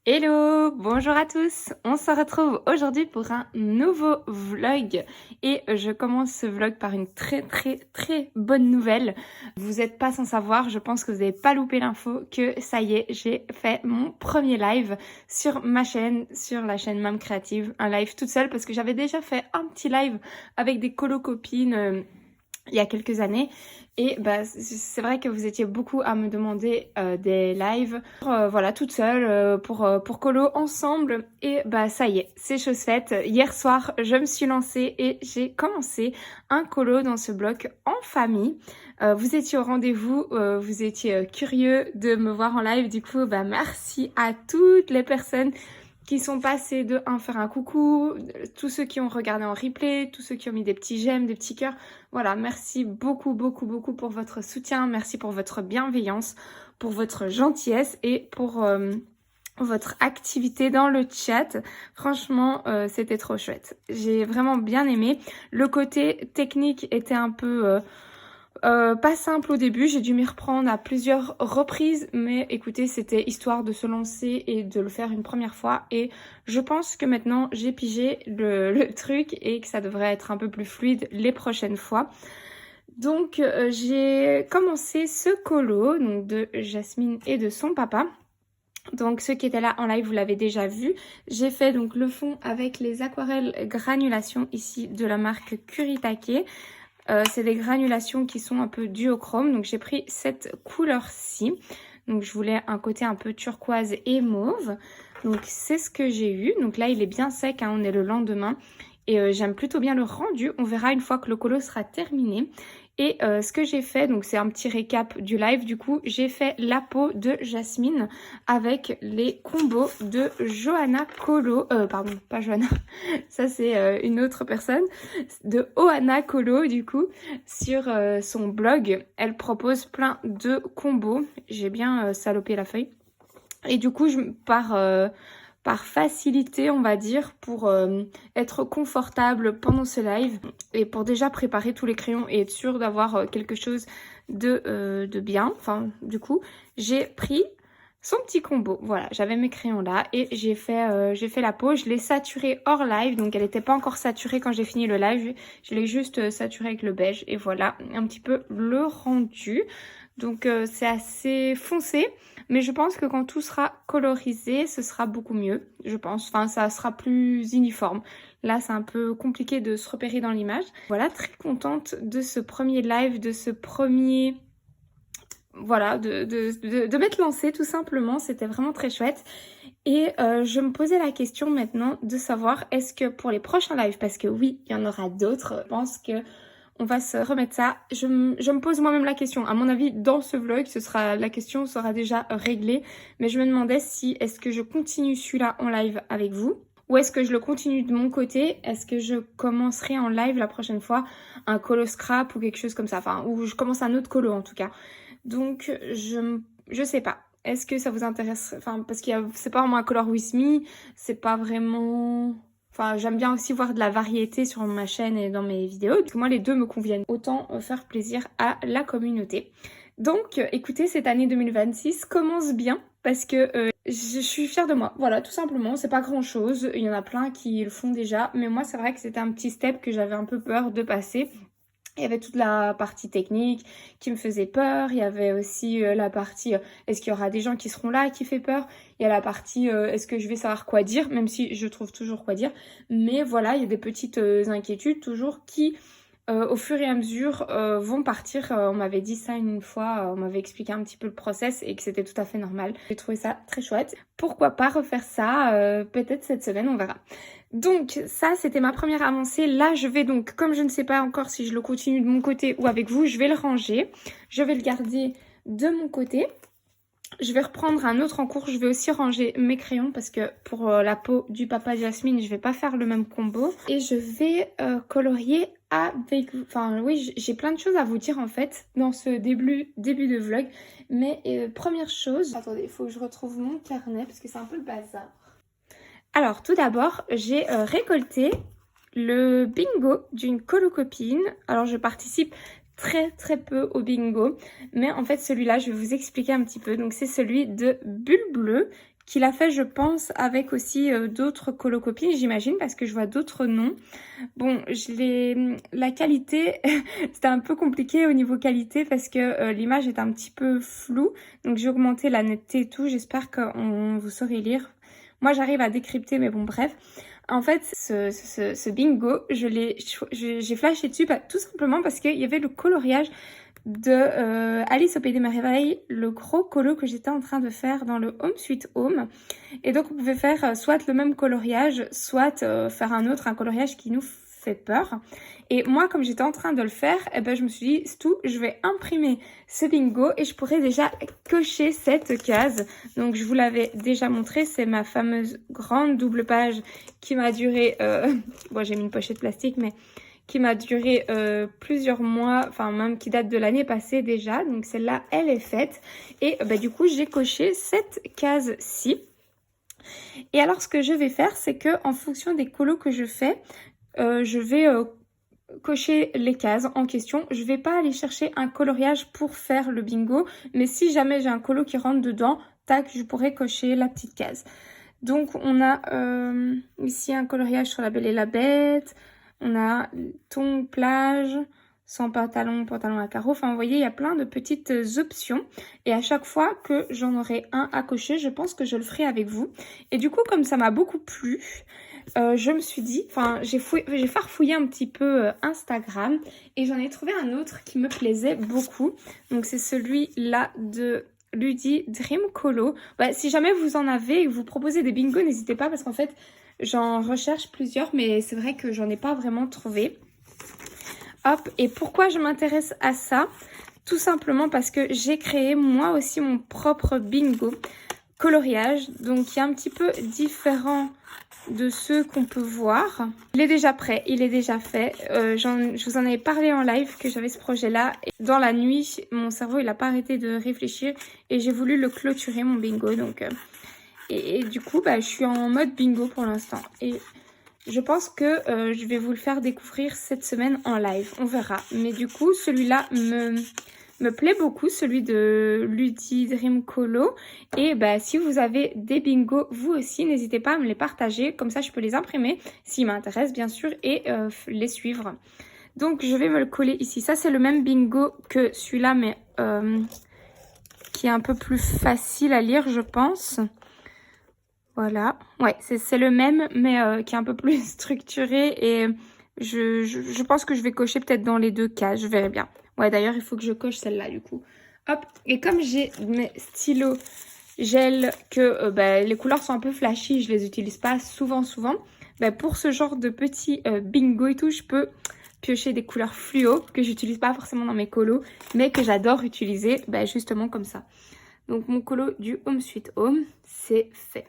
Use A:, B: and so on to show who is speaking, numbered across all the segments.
A: Hello, bonjour à tous. On se retrouve aujourd'hui pour un nouveau vlog et je commence ce vlog par une très bonne nouvelle. Vous n'êtes pas sans savoir, je pense que vous n'avez pas loupé l'info que ça y est, j'ai fait mon premier live sur ma chaîne, sur la chaîne Mam Créative, un live toute seule parce que j'avais déjà fait un petit live avec des copines il y a quelques années et c'est vrai que vous étiez beaucoup à me demander des lives voilà toute seule pour colo ensemble et ça y est, c'est chose faite. Hier soir je me suis lancée et j'ai commencé un colo dans ce bloc en famille. Vous étiez au rendez-vous, vous étiez curieux de me voir en live, du coup merci à toutes les personnes qui sont passés de faire un coucou, tous ceux qui ont regardé en replay, tous ceux qui ont mis des petits j'aime, des petits cœurs. Voilà, merci beaucoup pour votre soutien, merci pour votre bienveillance, pour votre gentillesse et pour votre activité dans le chat. Franchement, c'était trop chouette. J'ai vraiment bien aimé. Le côté technique était un peu... pas simple au début, j'ai dû m'y reprendre à plusieurs reprises, mais écoutez, c'était histoire de se lancer et de le faire une première fois et je pense que maintenant j'ai pigé le truc et que ça devrait être un peu plus fluide les prochaines fois. Donc j'ai commencé ce colo donc de Jasmine et de son papa. Donc ceux qui étaient là en live, vous l'avez déjà vu. J'ai fait donc le fond avec les aquarelles granulation ici de la marque Kuritake. C'est des granulations qui sont un peu duochrome, donc j'ai pris cette couleur-ci. Donc je voulais un côté un peu turquoise et mauve. Donc c'est ce que j'ai eu. Donc là il est bien sec, hein, on est le lendemain. Et j'aime plutôt bien le rendu. On verra une fois que le colo sera terminé. Et ce que j'ai fait, donc c'est un petit récap du live du coup, j'ai fait la peau de Jasmine avec les combos de Johanna Colo, pardon, pas Johanna, ça c'est une autre personne, de Ohana Colo du coup, sur son blog. Elle propose plein de combos, j'ai bien salopé la feuille. Et du coup, par facilité, on va dire, pour être confortable pendant ce live et pour déjà préparer tous les crayons et être sûre d'avoir quelque chose de bien. Enfin, du coup, j'ai pris son petit combo. Voilà, j'avais mes crayons là et j'ai fait la peau. Je l'ai saturée hors live, donc elle n'était pas encore saturée quand j'ai fini le live. Je l'ai juste saturée avec le beige et voilà un petit peu le rendu. Donc c'est assez foncé. Mais je pense que quand tout sera colorisé, ce sera beaucoup mieux, je pense. Enfin, ça sera plus uniforme. Là, c'est un peu compliqué de se repérer dans l'image. Voilà, très contente de ce premier live, de ce premier... Voilà, de m'être lancée tout simplement. C'était vraiment très chouette. Et je me posais la question maintenant de savoir est-ce que pour les prochains lives, parce que oui, il y en aura d'autres, je pense que... On va se remettre ça. Je me pose moi-même la question. À mon avis, dans ce vlog, la question sera déjà réglée. Mais je me demandais si est-ce que je continue celui-là en live avec vous ou est-ce que je le continue de mon côté. Est-ce que je commencerai en live la prochaine fois un colo scrap ou quelque chose comme ça. Enfin, ou je commence un autre colo en tout cas. Donc, je sais pas. Est-ce que ça vous intéresse? Enfin, parce que c'est pas vraiment un color with me. C'est pas vraiment... Enfin, j'aime bien aussi voir de la variété sur ma chaîne et dans mes vidéos. Parce que moi, les deux me conviennent. Autant faire plaisir à la communauté. Donc, écoutez, cette année 2026 commence bien parce que je suis fière de moi. Voilà, tout simplement. C'est pas grand-chose. Il y en a plein qui le font déjà. Mais moi, c'est vrai que c'était un petit step que j'avais un peu peur de passer. Il y avait toute la partie technique qui me faisait peur. Il y avait aussi la partie est-ce qu'il y aura des gens qui seront là qui fait peur. Il y a la partie est-ce que je vais savoir quoi dire, même si je trouve toujours quoi dire. Mais voilà, il y a des petites inquiétudes toujours qui au fur et à mesure vont partir. On m'avait dit ça une fois, on m'avait expliqué un petit peu le process et que c'était tout à fait normal. J'ai trouvé ça très chouette. Pourquoi pas refaire ça peut-être cette semaine, on verra. Donc ça c'était ma première avancée. Là je vais donc, comme je ne sais pas encore si je le continue de mon côté ou avec vous, je vais le ranger. Je vais le garder de mon côté. Je vais reprendre un autre en cours. Je vais aussi ranger mes crayons parce que pour la peau du papa Jasmine, je vais pas faire le même combo. Et je vais colorier avec vous. Enfin oui, j'ai plein de choses à vous dire en fait dans ce début de vlog. Mais première chose... Attendez, il faut que je retrouve mon carnet parce que c'est un peu le bazar. Alors tout d'abord, j'ai récolté le bingo d'une colocopine. Alors je participe très peu au bingo, mais en fait celui-là je vais vous expliquer un petit peu. Donc c'est celui de Bulle Bleue qu'il a fait, je pense, avec aussi d'autres colocopines, j'imagine, parce que je vois d'autres noms. Bon, la qualité, c'était un peu compliqué au niveau qualité parce que l'image est un petit peu floue. Donc, j'ai augmenté la netteté et tout. J'espère que vous saurez lire. Moi, j'arrive à décrypter, mais bon, bref. En fait, ce bingo, j'ai flashé dessus tout simplement parce qu'il y avait le coloriage de Alice au Pays des Merveilles, le gros colo que j'étais en train de faire dans le Home Sweet Home. Et donc, on pouvait faire soit le même coloriage, soit faire un coloriage qui nous fait peur. Et moi, comme j'étais en train de le faire, eh ben, je me suis dit, c'est tout, je vais imprimer ce bingo et je pourrais déjà cocher cette case. Donc, je vous l'avais déjà montré, c'est ma fameuse grande double page qui m'a duré... Bon, j'ai mis une pochette plastique, mais qui m'a duré plusieurs mois, enfin même qui date de l'année passée déjà. Donc, celle-là, elle est faite. Et bah, du coup, j'ai coché cette case-ci. Et alors, ce que je vais faire, c'est que en fonction des colos que je fais, je vais cocher les cases en question. Je vais pas aller chercher un coloriage pour faire le bingo, mais si jamais j'ai un colo qui rentre dedans, tac, je pourrais cocher la petite case. Donc on a ici un coloriage sur La Belle et la Bête, on a thon plage, sans pantalon, pantalon à carreaux. Enfin, vous voyez, il y a plein de petites options. Et à chaque fois que j'en aurai un à cocher, je pense que je le ferai avec vous. Et du coup, comme ça m'a beaucoup plu, je me suis dit, enfin, j'ai farfouillé un petit peu Instagram et j'en ai trouvé un autre qui me plaisait beaucoup. Donc, c'est celui-là de Ludie Dream Colo. Ouais, si jamais vous en avez et que vous proposez des bingos, n'hésitez pas parce qu'en fait, j'en recherche plusieurs, mais c'est vrai que j'en ai pas vraiment trouvé. Hop, et pourquoi je m'intéresse à ça? Tout simplement parce que j'ai créé moi aussi mon propre bingo coloriage. Donc, il est un petit peu différent de ceux qu'on peut voir. Il est déjà prêt, il est déjà fait. Je vous en avais parlé en live que j'avais ce projet-là. Dans la nuit, mon cerveau, il n'a pas arrêté de réfléchir et j'ai voulu le clôturer, mon bingo. Donc, et du coup, bah, je suis en mode bingo pour l'instant. Et je pense que je vais vous le faire découvrir cette semaine en live. On verra. Mais du coup, celui-là me plaît beaucoup, celui de Ludie Dream Colo. Et bah, si vous avez des bingos, vous aussi, n'hésitez pas à me les partager. Comme ça, je peux les imprimer, s'ils m'intéressent, bien sûr, et les suivre. Donc, je vais me le coller ici. Ça, c'est le même bingo que celui-là, mais qui est un peu plus facile à lire, je pense. Voilà. Ouais, c'est le même, mais qui est un peu plus structuré. Et je pense que je vais cocher peut-être dans les deux cases. Je verrai bien. Ouais, d'ailleurs, il faut que je coche celle-là, du coup. Hop. Et comme j'ai mes stylos gel, que bah, les couleurs sont un peu flashy, je les utilise pas souvent. Bah, pour ce genre de petits bingo et tout, je peux piocher des couleurs fluo que j'utilise pas forcément dans mes colos, mais que j'adore utiliser bah, justement comme ça. Donc, mon colo du Home Sweet Home, c'est fait.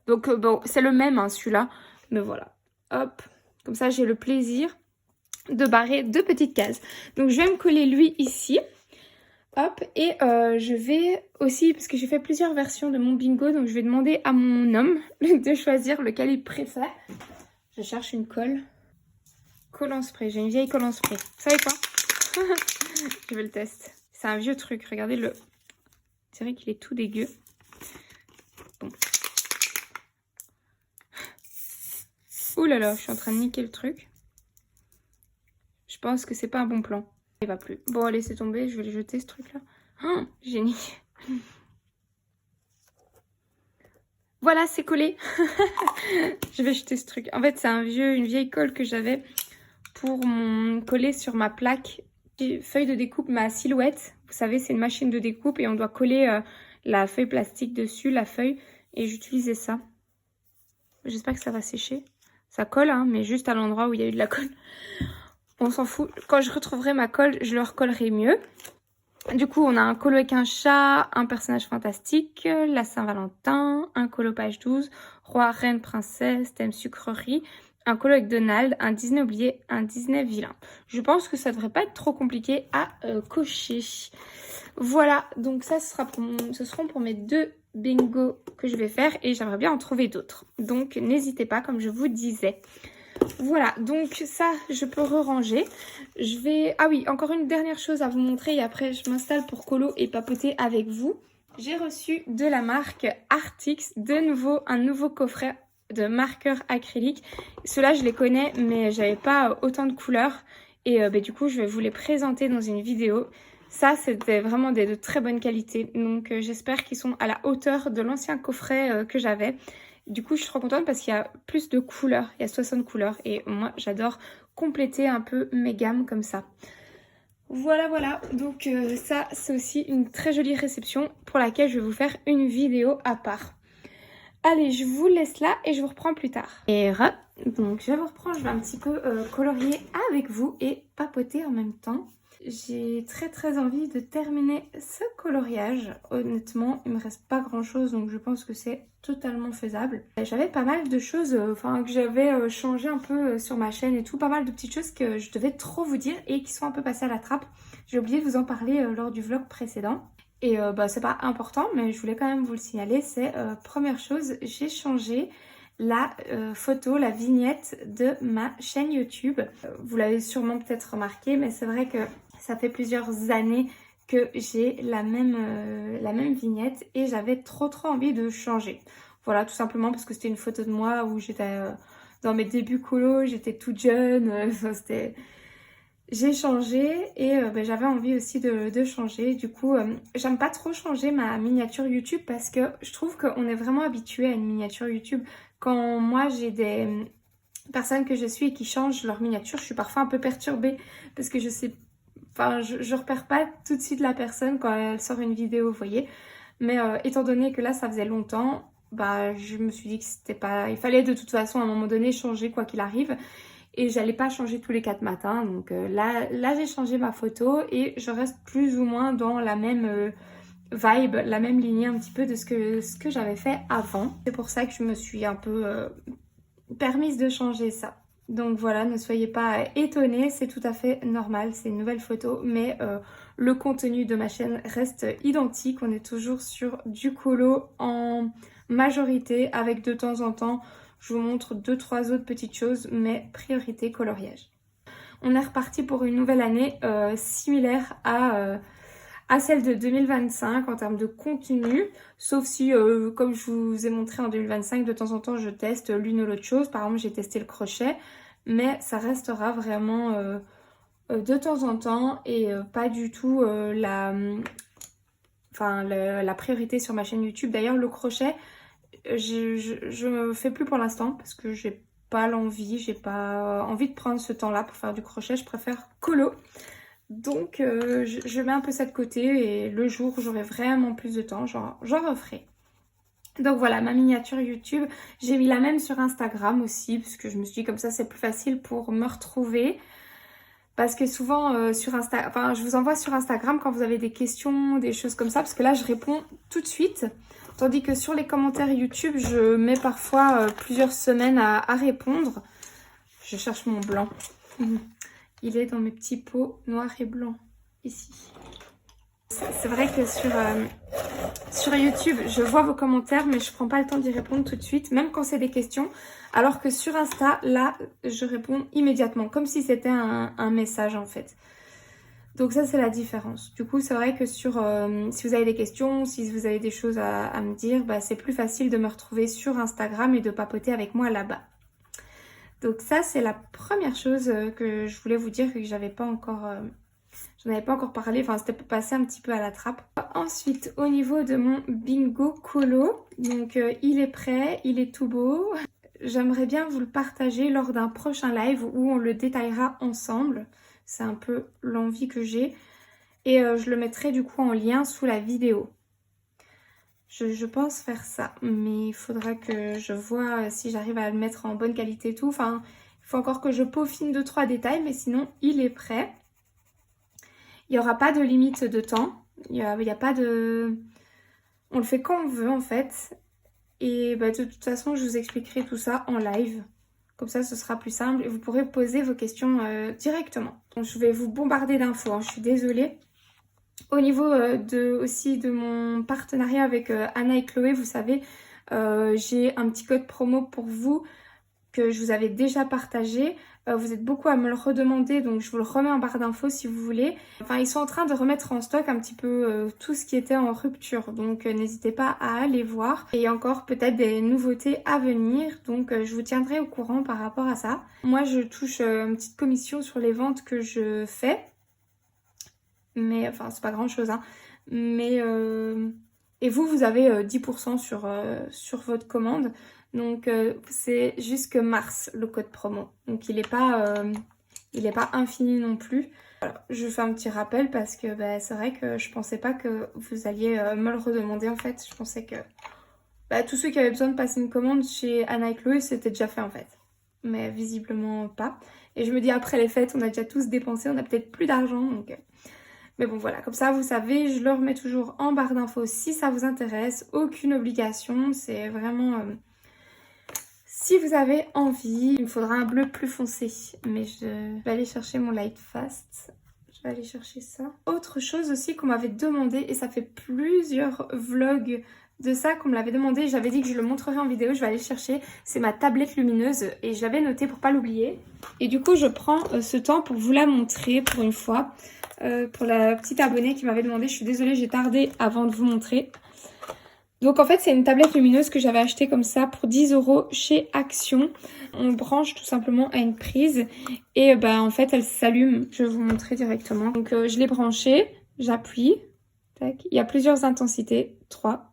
A: Donc, bon, c'est le même, hein, celui-là. Mais voilà. Hop. Comme ça, j'ai le plaisir de barrer deux petites cases. Donc, je vais me coller lui ici. Hop. Et je vais aussi, parce que j'ai fait plusieurs versions de mon bingo, donc je vais demander à mon homme de choisir lequel il préfère. Je cherche une colle. Colle en spray. J'ai une vieille colle en spray. Vous savez quoi? Je vais le tester. C'est un vieux truc. Regardez-le. C'est vrai qu'il est tout dégueu. Bon. Ouh là là, je suis en train de niquer le truc. Je pense que c'est pas un bon plan. Il va plus. Bon, allez, c'est tombé. Je vais le jeter, ce truc-là. Oh, j'ai niqué. Voilà, c'est collé. Je vais jeter ce truc. En fait, c'est une vieille colle que j'avais pour coller sur ma plaque. Feuille de découpe, ma silhouette. Vous savez, c'est une machine de découpe et on doit coller la feuille plastique dessus, la feuille. Et j'utilisais ça. J'espère que ça va sécher. Ça colle, hein, mais juste à l'endroit où il y a eu de la colle. On s'en fout. Quand je retrouverai ma colle, je le recollerai mieux. Du coup, on a un colo avec un chat, un personnage fantastique, la Saint-Valentin, un colo page 12, roi, reine, princesse, thème sucrerie, un colo avec Donald, un Disney oublié, un Disney vilain. Je pense que ça devrait pas être trop compliqué à cocher. Voilà, donc ça ce seront pour mes deux bingo que je vais faire et j'aimerais bien en trouver d'autres. Donc n'hésitez pas, comme je vous disais. Voilà, donc ça, je peux ranger. Ah oui, encore une dernière chose à vous montrer et après je m'installe pour colo et papoter avec vous. J'ai reçu de la marque Artix un nouveau coffret de marqueurs acryliques. Ceux-là, je les connais, mais j'avais pas autant de couleurs. Et du coup, je vais vous les présenter dans une vidéo. Ça, c'était vraiment de très bonne qualité. Donc, j'espère qu'ils sont à la hauteur de l'ancien coffret que j'avais. Du coup, je suis trop contente parce qu'il y a plus de couleurs. Il y a 60 couleurs. Et moi, j'adore compléter un peu mes gammes comme ça. Voilà, donc ça c'est aussi une très jolie réception pour laquelle je vais vous faire une vidéo à part. Allez, je vous laisse là et je vous reprends plus tard. Donc je vous reprends, je vais un petit peu colorier avec vous et papoter en même temps. J'ai très envie de terminer ce coloriage. Honnêtement, il me reste pas grand chose, donc je pense que c'est totalement faisable. J'avais pas mal de choses que j'avais changé un peu sur ma chaîne et tout. Pas mal de petites choses que je devais trop vous dire et qui sont un peu passées à la trappe. J'ai oublié de vous en parler lors du vlog précédent. Et c'est pas important, mais je voulais quand même vous le signaler. C'est première chose, j'ai changé la photo, la vignette de ma chaîne YouTube. Vous l'avez sûrement peut-être remarqué, mais c'est vrai que ça fait plusieurs années que j'ai la même vignette et j'avais trop envie de changer. Voilà, tout simplement parce que c'était une photo de moi où j'étais dans mes débuts colo, j'étais toute jeune, j'ai changé et j'avais envie aussi de changer. Du coup, j'aime pas trop changer ma miniature YouTube parce que je trouve qu'on est vraiment habitué à une miniature YouTube. Quand moi j'ai des personnes que je suis et qui changent leur miniature, je suis parfois un peu perturbée parce que je sais, enfin je repère pas tout de suite la personne quand elle sort une vidéo, vous voyez. Mais étant donné que là ça faisait longtemps, je me suis dit que c'était pas, il fallait de toute façon à un moment donné changer quoi qu'il arrive. Et j'allais pas changer tous les 4 matins. Donc là j'ai changé ma photo et je reste plus ou moins dans la même vibe, la même lignée un petit peu de ce que j'avais fait avant. C'est pour ça que je me suis un peu permise de changer ça. Donc voilà, ne soyez pas étonnés, c'est tout à fait normal, c'est une nouvelle photo, mais le contenu de ma chaîne reste identique. On est toujours sur du colo en majorité, avec de temps en temps, je vous montre 2-3 autres petites choses, mais priorité coloriage. On est reparti pour une nouvelle année similaire à celle de 2025 en termes de contenu, sauf si, comme je vous ai montré en 2025, de temps en temps je teste l'une ou l'autre chose. Par exemple, j'ai testé le crochet, mais ça restera vraiment de temps en temps et pas du tout la priorité sur ma chaîne YouTube. D'ailleurs, le crochet, je me fais plus pour l'instant parce que j'ai pas envie de prendre ce temps-là pour faire du crochet. Je préfère colo. Donc je mets un peu ça de côté et le jour où j'aurai vraiment plus de temps, j'en referai. Donc voilà, ma miniature YouTube, j'ai mis la même sur Instagram aussi parce que je me suis dit comme ça c'est plus facile pour me retrouver. Parce que souvent sur Instagram, je vous envoie sur Instagram quand vous avez des questions, des choses comme ça, parce que là je réponds tout de suite. Tandis que sur les commentaires YouTube, je mets parfois plusieurs semaines à répondre. Je cherche mon blanc. Il est dans mes petits pots noirs et blancs, ici. C'est vrai que sur YouTube, je vois vos commentaires, mais je prends pas le temps d'y répondre tout de suite, même quand c'est des questions. Alors que sur Insta, là, je réponds immédiatement, comme si c'était un message en fait. Donc ça, c'est la différence. Du coup, c'est vrai que si vous avez des questions, si vous avez des choses à me dire, c'est plus facile de me retrouver sur Instagram et de papoter avec moi là-bas. Donc ça, c'est la première chose que je voulais vous dire que j'en avais pas encore parlé. Enfin, c'était passé un petit peu à la trappe. Ensuite, au niveau de mon bingo colo, donc il est prêt, il est tout beau. J'aimerais bien vous le partager lors d'un prochain live où on le détaillera ensemble. C'est un peu l'envie que j'ai. Et je le mettrai du coup en lien sous la vidéo. Je pense faire ça, mais il faudra que je vois si j'arrive à le mettre en bonne qualité et tout. Enfin, il faut encore que je peaufine 2-3 détails, mais sinon, il est prêt. Il n'y aura pas de limite de temps. Il y a pas de... On le fait quand on veut, en fait. Et de toute façon, je vous expliquerai tout ça en live. Comme ça, ce sera plus simple et vous pourrez poser vos questions directement. Donc, je vais vous bombarder d'infos, hein, je suis désolée. Au niveau aussi de mon partenariat avec Anna et Chloé, vous savez, j'ai un petit code promo pour vous que je vous avais déjà partagé. Vous êtes beaucoup à me le redemander, donc je vous le remets en barre d'infos si vous voulez. Enfin, ils sont en train de remettre en stock un petit peu tout ce qui était en rupture, donc n'hésitez pas à aller voir. Et encore peut-être des nouveautés à venir, donc je vous tiendrai au courant par rapport à ça. Moi, je touche une petite commission sur les ventes que je fais, mais enfin, c'est pas grand-chose, hein. Mais et vous avez 10% sur votre commande. Donc c'est jusque mars le code promo. Donc il est pas infini non plus. Voilà, je fais un petit rappel parce que c'est vrai que je pensais pas que vous alliez me le redemander en fait. Je pensais que tous ceux qui avaient besoin de passer une commande chez Anna et Chloé, c'était déjà fait en fait. Mais visiblement pas. Et je me dis après les fêtes, on a déjà tous dépensé, on a peut-être plus d'argent. Donc mais bon voilà, comme ça vous savez, je le remets toujours en barre d'infos si ça vous intéresse. Aucune obligation, c'est vraiment... Si vous avez envie, il me faudra un bleu plus foncé. Mais je vais aller chercher mon Light Fast. Je vais aller chercher ça. Autre chose aussi qu'on m'avait demandé, et ça fait plusieurs vlogs de ça qu'on me l'avait demandé. J'avais dit que je le montrerai en vidéo, je vais aller le chercher. C'est ma tablette lumineuse et je l'avais noté pour pas l'oublier. Et du coup, je prends ce temps pour vous la montrer pour une fois. Pour la petite abonnée qui m'avait demandé, je suis désolée, j'ai tardé avant de vous montrer. Donc en fait c'est une tablette lumineuse que j'avais achetée comme ça pour 10 € chez Action. On branche tout simplement à une prise et en fait elle s'allume. Je vais vous montrer directement. Donc je l'ai branchée, j'appuie, tac. Il y a plusieurs intensités, 3.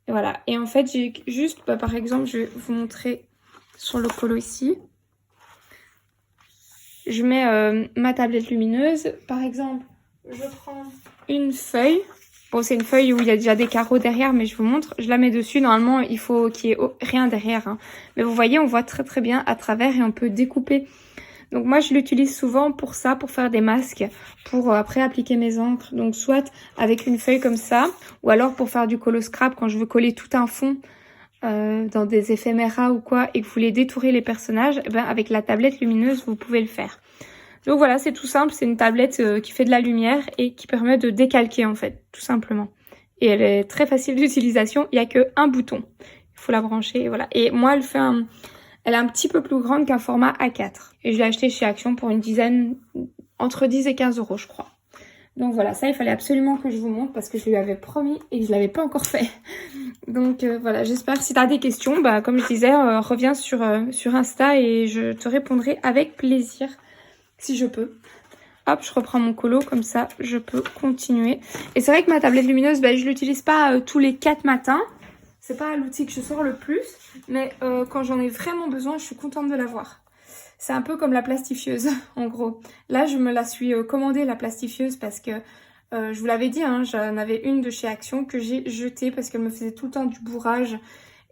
A: Et voilà. Et en fait j'ai juste, par exemple je vais vous montrer sur le colo ici. Je mets ma tablette lumineuse. Par exemple je prends une feuille. Bon, c'est une feuille où il y a déjà des carreaux derrière, mais je vous montre. Je la mets dessus. Normalement, il faut qu'il y ait rien derrière, hein. Mais vous voyez, on voit très très bien à travers et on peut découper. Donc moi, je l'utilise souvent pour ça, pour faire des masques, pour après appliquer mes encres. Donc soit avec une feuille comme ça, ou alors pour faire du colo scrap quand je veux coller tout un fond dans des éphéméras ou quoi, et que vous voulez détourer les personnages, avec la tablette lumineuse, vous pouvez le faire. Donc voilà, c'est tout simple, c'est une tablette qui fait de la lumière et qui permet de décalquer en fait, tout simplement. Et elle est très facile d'utilisation, il n'y a qu'un bouton. Il faut la brancher et voilà. Et moi, elle est un petit peu plus grande qu'un format A4. Et je l'ai acheté chez Action pour une dizaine, entre 10 et 15 € je crois. Donc voilà, ça il fallait absolument que je vous montre parce que je lui avais promis et que je l'avais pas encore fait. Donc voilà, j'espère si tu as des questions, comme je disais, reviens sur Insta et je te répondrai avec plaisir. Si je peux. Hop, je reprends mon colo, comme ça je peux continuer. Et c'est vrai que ma tablette lumineuse, je l'utilise pas tous les 4 matins. C'est pas l'outil que je sors le plus. Mais quand j'en ai vraiment besoin, je suis contente de l'avoir. C'est un peu comme la plastifieuse, en gros. Là, je me la suis commandée, la plastifieuse, parce que je vous l'avais dit, hein, j'en avais une de chez Action que j'ai jetée parce qu'elle me faisait tout le temps du bourrage.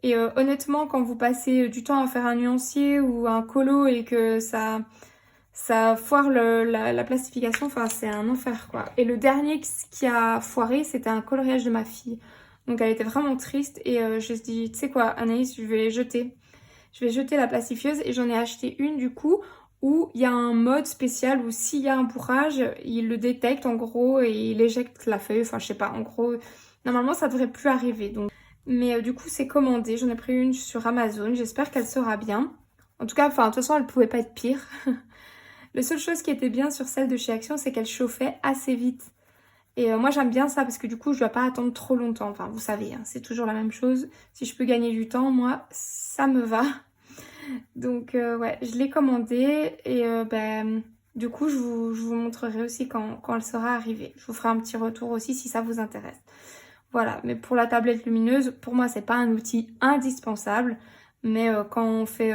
A: Et honnêtement, quand vous passez du temps à faire un nuancier ou un colo et que ça foire la plastification, enfin c'est un enfer quoi. Et le dernier qui a foiré, c'était un coloriage de ma fille. Donc elle était vraiment triste et je me suis dit, tu sais quoi Anaïs, je vais jeter la plastifieuse et j'en ai acheté une du coup où il y a un mode spécial où s'il y a un bourrage, il le détecte en gros et il éjecte la feuille, enfin je sais pas, en gros, normalement ça devrait plus arriver. Donc. Mais du coup c'est commandé, j'en ai pris une sur Amazon, j'espère qu'elle sera bien. En tout cas, enfin de toute façon elle pouvait pas être pire. La seule chose qui était bien sur celle de chez Action, c'est qu'elle chauffait assez vite. Et moi j'aime bien ça parce que du coup je dois pas attendre trop longtemps. Enfin vous savez, hein, c'est toujours la même chose. Si je peux gagner du temps, moi ça me va. Donc ouais, je l'ai commandée et du coup je vous montrerai aussi quand elle sera arrivée. Je vous ferai un petit retour aussi si ça vous intéresse. Voilà, mais pour la tablette lumineuse, pour moi c'est pas un outil indispensable. Mais quand on fait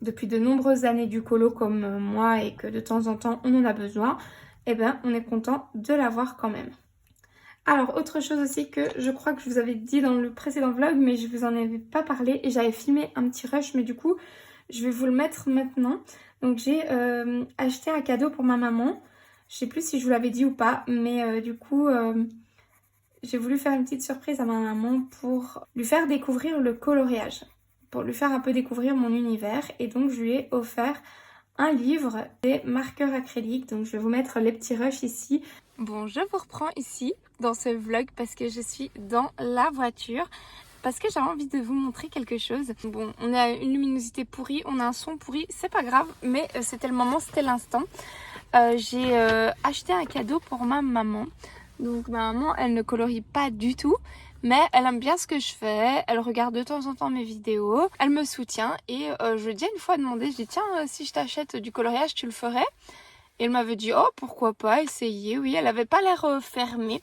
A: depuis de nombreuses années du colo comme moi et que de temps en temps on en a besoin, on est content de l'avoir quand même. Alors autre chose aussi que je crois que je vous avais dit dans le précédent vlog mais je vous en avais pas parlé et j'avais filmé un petit rush mais du coup je vais vous le mettre maintenant. Donc j'ai acheté un cadeau pour ma maman, je sais plus si je vous l'avais dit ou pas mais du coup j'ai voulu faire une petite surprise à ma maman pour lui faire découvrir le coloriage. Pour lui faire un peu découvrir mon univers. Et donc je lui ai offert un livre des marqueurs acryliques. Donc je vais vous mettre les petits rushs ici. Bon, je vous reprends ici dans ce vlog parce que je suis dans la voiture. parce que j'avais envie de vous montrer quelque chose. Bon, on a une luminosité pourrie, on a un son pourri, c'est pas grave, mais c'était le moment, c'était l'instant. J'ai acheté un cadeau pour ma maman. Donc ma maman, elle ne colorie pas du tout, mais elle aime bien ce que je fais, elle regarde de temps en temps mes vidéos, elle me soutient et je lui ai déjà une fois demandé, je dis tiens, si je t'achète du coloriage, tu le ferais? Et elle m'avait dit oh pourquoi pas, essayer, oui, elle avait pas l'air fermée.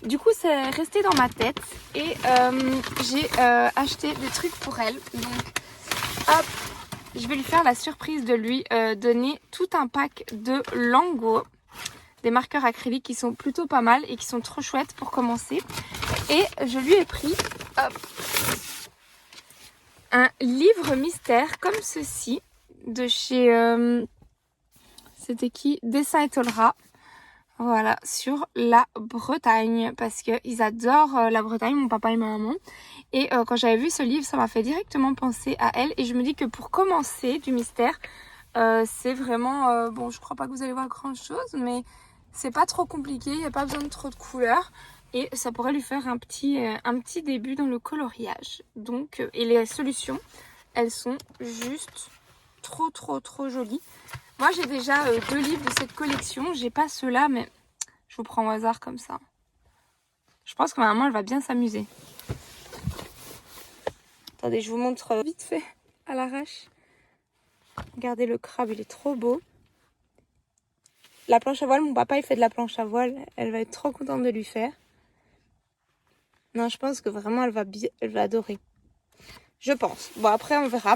A: Du coup c'est resté dans ma tête et j'ai acheté des trucs pour elle. Donc hop, je vais lui faire la surprise de lui donner tout un pack de Lango, des marqueurs acryliques qui sont plutôt pas mal et qui sont trop chouettes pour commencer. Et je lui ai pris hop, un livre mystère comme ceci de chez c'était qui, Dessin et Tolera. Voilà, sur la Bretagne, parce qu'ils adorent la Bretagne, mon papa et ma maman. Et quand j'avais vu ce livre, ça m'a fait directement penser à elle. Et je me dis que pour commencer du mystère, c'est vraiment... bon, je crois pas que vous allez voir grand chose, mais c'est pas trop compliqué, il n'y a pas besoin de trop de couleurs. Et ça pourrait lui faire un petit début dans le coloriage. Donc, et les solutions, elles sont juste trop jolies. Moi j'ai déjà 2 livres de cette collection, j'ai pas ceux-là mais je vous prends au hasard comme ça. Je pense que ma maman elle va bien s'amuser. Attendez, je vous montre vite fait à l'arrache. Regardez le crabe, il est trop beau. La planche à voile, mon papa il fait de la planche à voile, elle va être trop contente de lui faire. Non, je pense que vraiment elle va adorer. Je pense. Bon après on verra.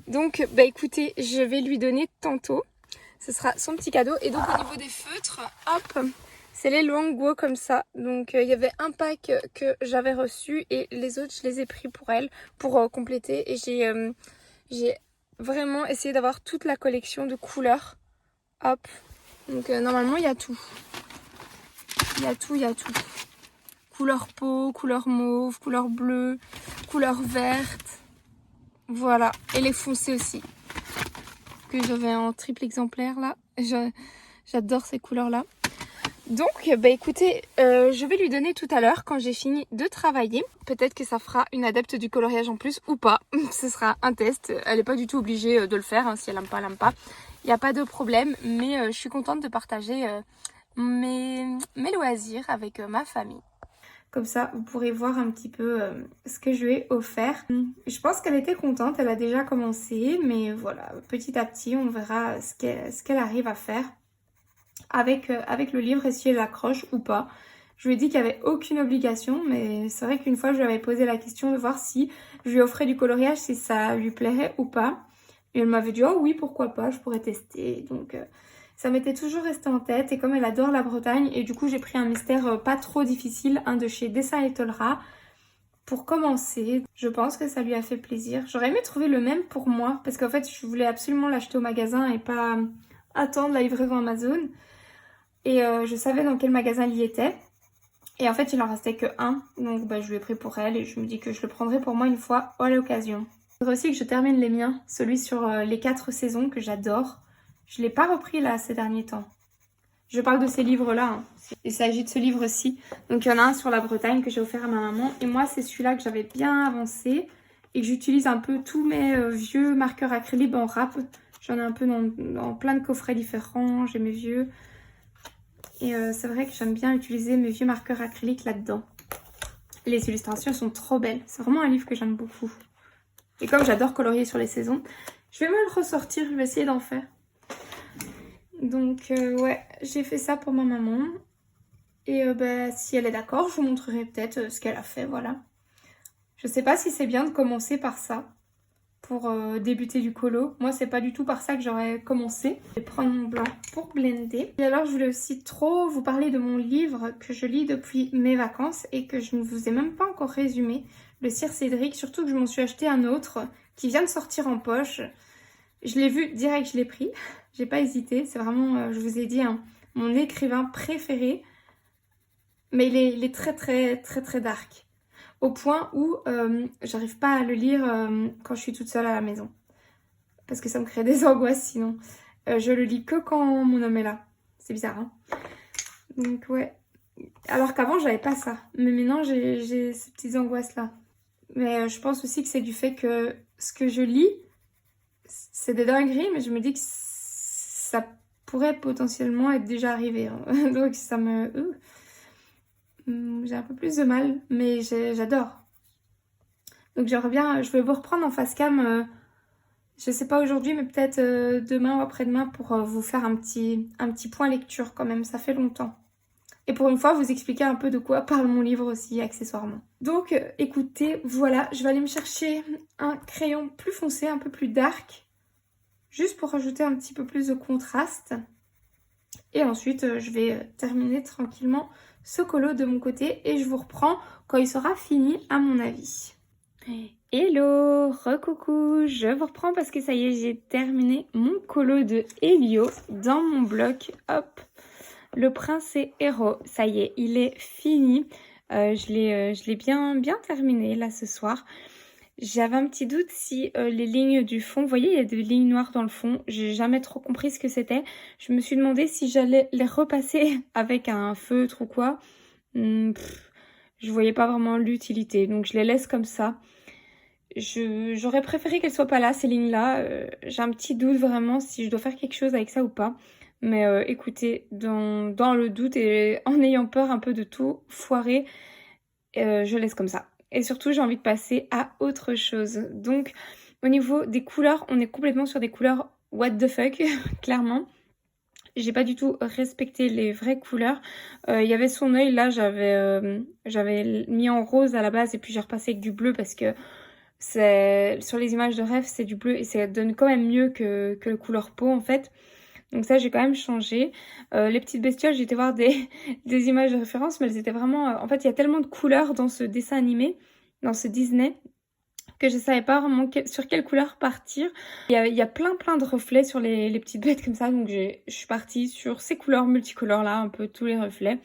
A: Donc bah écoutez, je vais lui donner tantôt. Ce sera son petit cadeau. Et donc au niveau des feutres, hop, c'est les Lango comme ça. Donc il y avait un pack que j'avais reçu et les autres je les ai pris pour elle, pour compléter. Et j'ai vraiment essayé d'avoir toute la collection de couleurs. Hop, donc normalement il y a tout. Il y a tout. Couleur peau, couleur mauve, couleur bleue, couleur verte. Voilà, et les foncés aussi. Que j'avais en triple exemplaire là. J'adore ces couleurs là. Donc bah écoutez, je vais lui donner tout à l'heure quand j'ai fini de travailler. Peut-être que ça fera une adepte du coloriage en plus ou pas. Ce sera un test. Elle n'est pas du tout obligée de le faire. Hein. Si elle n'aime pas, elle n'aime pas. Il n'y a pas de problème. Mais je suis contente de partager mes loisirs avec ma famille. Comme ça, vous pourrez voir un petit peu ce que je lui ai offert. Je pense qu'elle était contente, elle a déjà commencé, mais voilà, petit à petit, on verra ce qu'elle arrive à faire avec le livre et si elle l'accroche ou pas. Je lui ai dit qu'il n'y avait aucune obligation, mais c'est vrai qu'une fois, je lui avais posé la question de voir si je lui offrais du coloriage, si ça lui plairait ou pas. Et elle m'avait dit, oh oui, pourquoi pas, je pourrais tester. Donc... ça m'était toujours resté en tête et comme elle adore la Bretagne et du coup j'ai pris un mystère pas trop difficile, un de chez Dessin et Tolera pour commencer. Je pense que ça lui a fait plaisir. J'aurais aimé trouver le même pour moi parce qu'en fait je voulais absolument l'acheter au magasin et pas attendre la livraison Amazon. Et je savais dans quel magasin il y était. Et en fait il en restait que un, donc bah, je l'ai pris pour elle et je me dis que je le prendrai pour moi une fois à l'occasion. Il faudrait aussi que je termine les miens, celui sur les 4 saisons que j'adore. Je ne l'ai pas repris là ces derniers temps. Je parle de ces livres-là. Hein. Il s'agit de ce livre-ci. Donc il y en a un sur la Bretagne que j'ai offert à ma maman. Et moi c'est celui-là que j'avais bien avancé. Et que j'utilise un peu tous mes vieux marqueurs acryliques en rap. J'en ai un peu dans plein de coffrets différents. J'ai mes vieux. Et c'est vrai que j'aime bien utiliser mes vieux marqueurs acryliques là-dedans. Les illustrations sont trop belles. C'est vraiment un livre que j'aime beaucoup. Et comme j'adore colorier sur les saisons, je vais me le ressortir. Je vais essayer d'en faire. Donc ouais, j'ai fait ça pour ma maman. Et bah, si elle est d'accord, je vous montrerai peut-être ce qu'elle a fait, voilà. Je sais pas si c'est bien de commencer par ça, pour débuter du colo. Moi, c'est pas du tout par ça que j'aurais commencé. Je vais prendre mon blanc pour blender. Et alors, je voulais aussi trop vous parler de mon livre que je lis depuis mes vacances et que je ne vous ai même pas encore résumé. Le Sir Cédric, surtout que je m'en suis acheté un autre qui vient de sortir en poche. Je l'ai vu direct, je l'ai pris. J'ai pas hésité. C'est vraiment, je vous ai dit, hein, mon écrivain préféré. Mais il est très dark. Au point où j'arrive pas à le lire quand je suis toute seule à la maison. Parce que ça me crée des angoisses sinon. Je le lis que quand mon homme est là. C'est bizarre, hein. Donc ouais. Alors qu'avant, j'avais pas ça. Mais maintenant, j'ai ces petites angoisses-là. Mais je pense aussi que c'est du fait que ce que je lis, c'est des dingueries, mais je me dis que ça pourrait potentiellement être déjà arrivé. Hein. Donc ça me... j'ai un peu plus de mal, mais j'adore. Donc j'aimerais bien... Je vais vous reprendre en face cam, je sais pas aujourd'hui, mais peut-être demain ou après-demain pour vous faire un petit point lecture quand même. Ça fait longtemps. Et pour une fois, vous expliquer un peu de quoi parle mon livre aussi, accessoirement. Donc, écoutez, voilà, je vais aller me chercher un crayon plus foncé, un peu plus dark, juste pour rajouter un petit peu plus de contraste. Et ensuite, je vais terminer tranquillement ce colo de mon côté et je vous reprends quand il sera fini, à mon avis. Hello, recoucou, je vous reprends parce que ça y est, j'ai terminé mon colo de Elio dans mon bloc. Hop. Le prince et héros, ça y est, il est fini. Je l'ai bien terminé là ce soir. J'avais un petit doute si les lignes du fond, vous voyez, il y a des lignes noires dans le fond. J'ai jamais trop compris ce que c'était. Je me suis demandé si j'allais les repasser avec un feutre ou quoi. Je voyais pas vraiment l'utilité, donc je les laisse comme ça. J'aurais préféré qu'elles soient pas là, ces lignes-là. J'ai un petit doute vraiment si je dois faire quelque chose avec ça ou pas. Mais écoutez, dans le doute et en ayant peur un peu de tout foirer, je laisse comme ça. Et surtout, j'ai envie de passer à autre chose. Donc, au niveau des couleurs, on est complètement sur des couleurs what the fuck, clairement. J'ai pas du tout respecté les vraies couleurs. Il y avait son œil, là, j'avais mis en rose à la base et puis j'ai repassé avec du bleu parce que sur les images de rêve, c'est du bleu et ça donne quand même mieux que le couleur peau, en fait. Donc ça, j'ai quand même changé. Les petites bestioles, j'ai été voir des images de référence, mais elles étaient vraiment... en fait, il y a tellement de couleurs dans ce dessin animé, dans ce Disney, que je savais pas vraiment sur quelle couleur partir. Il y a plein de reflets sur les petites bêtes comme ça, donc je suis partie sur ces couleurs multicolores là, un peu tous les reflets.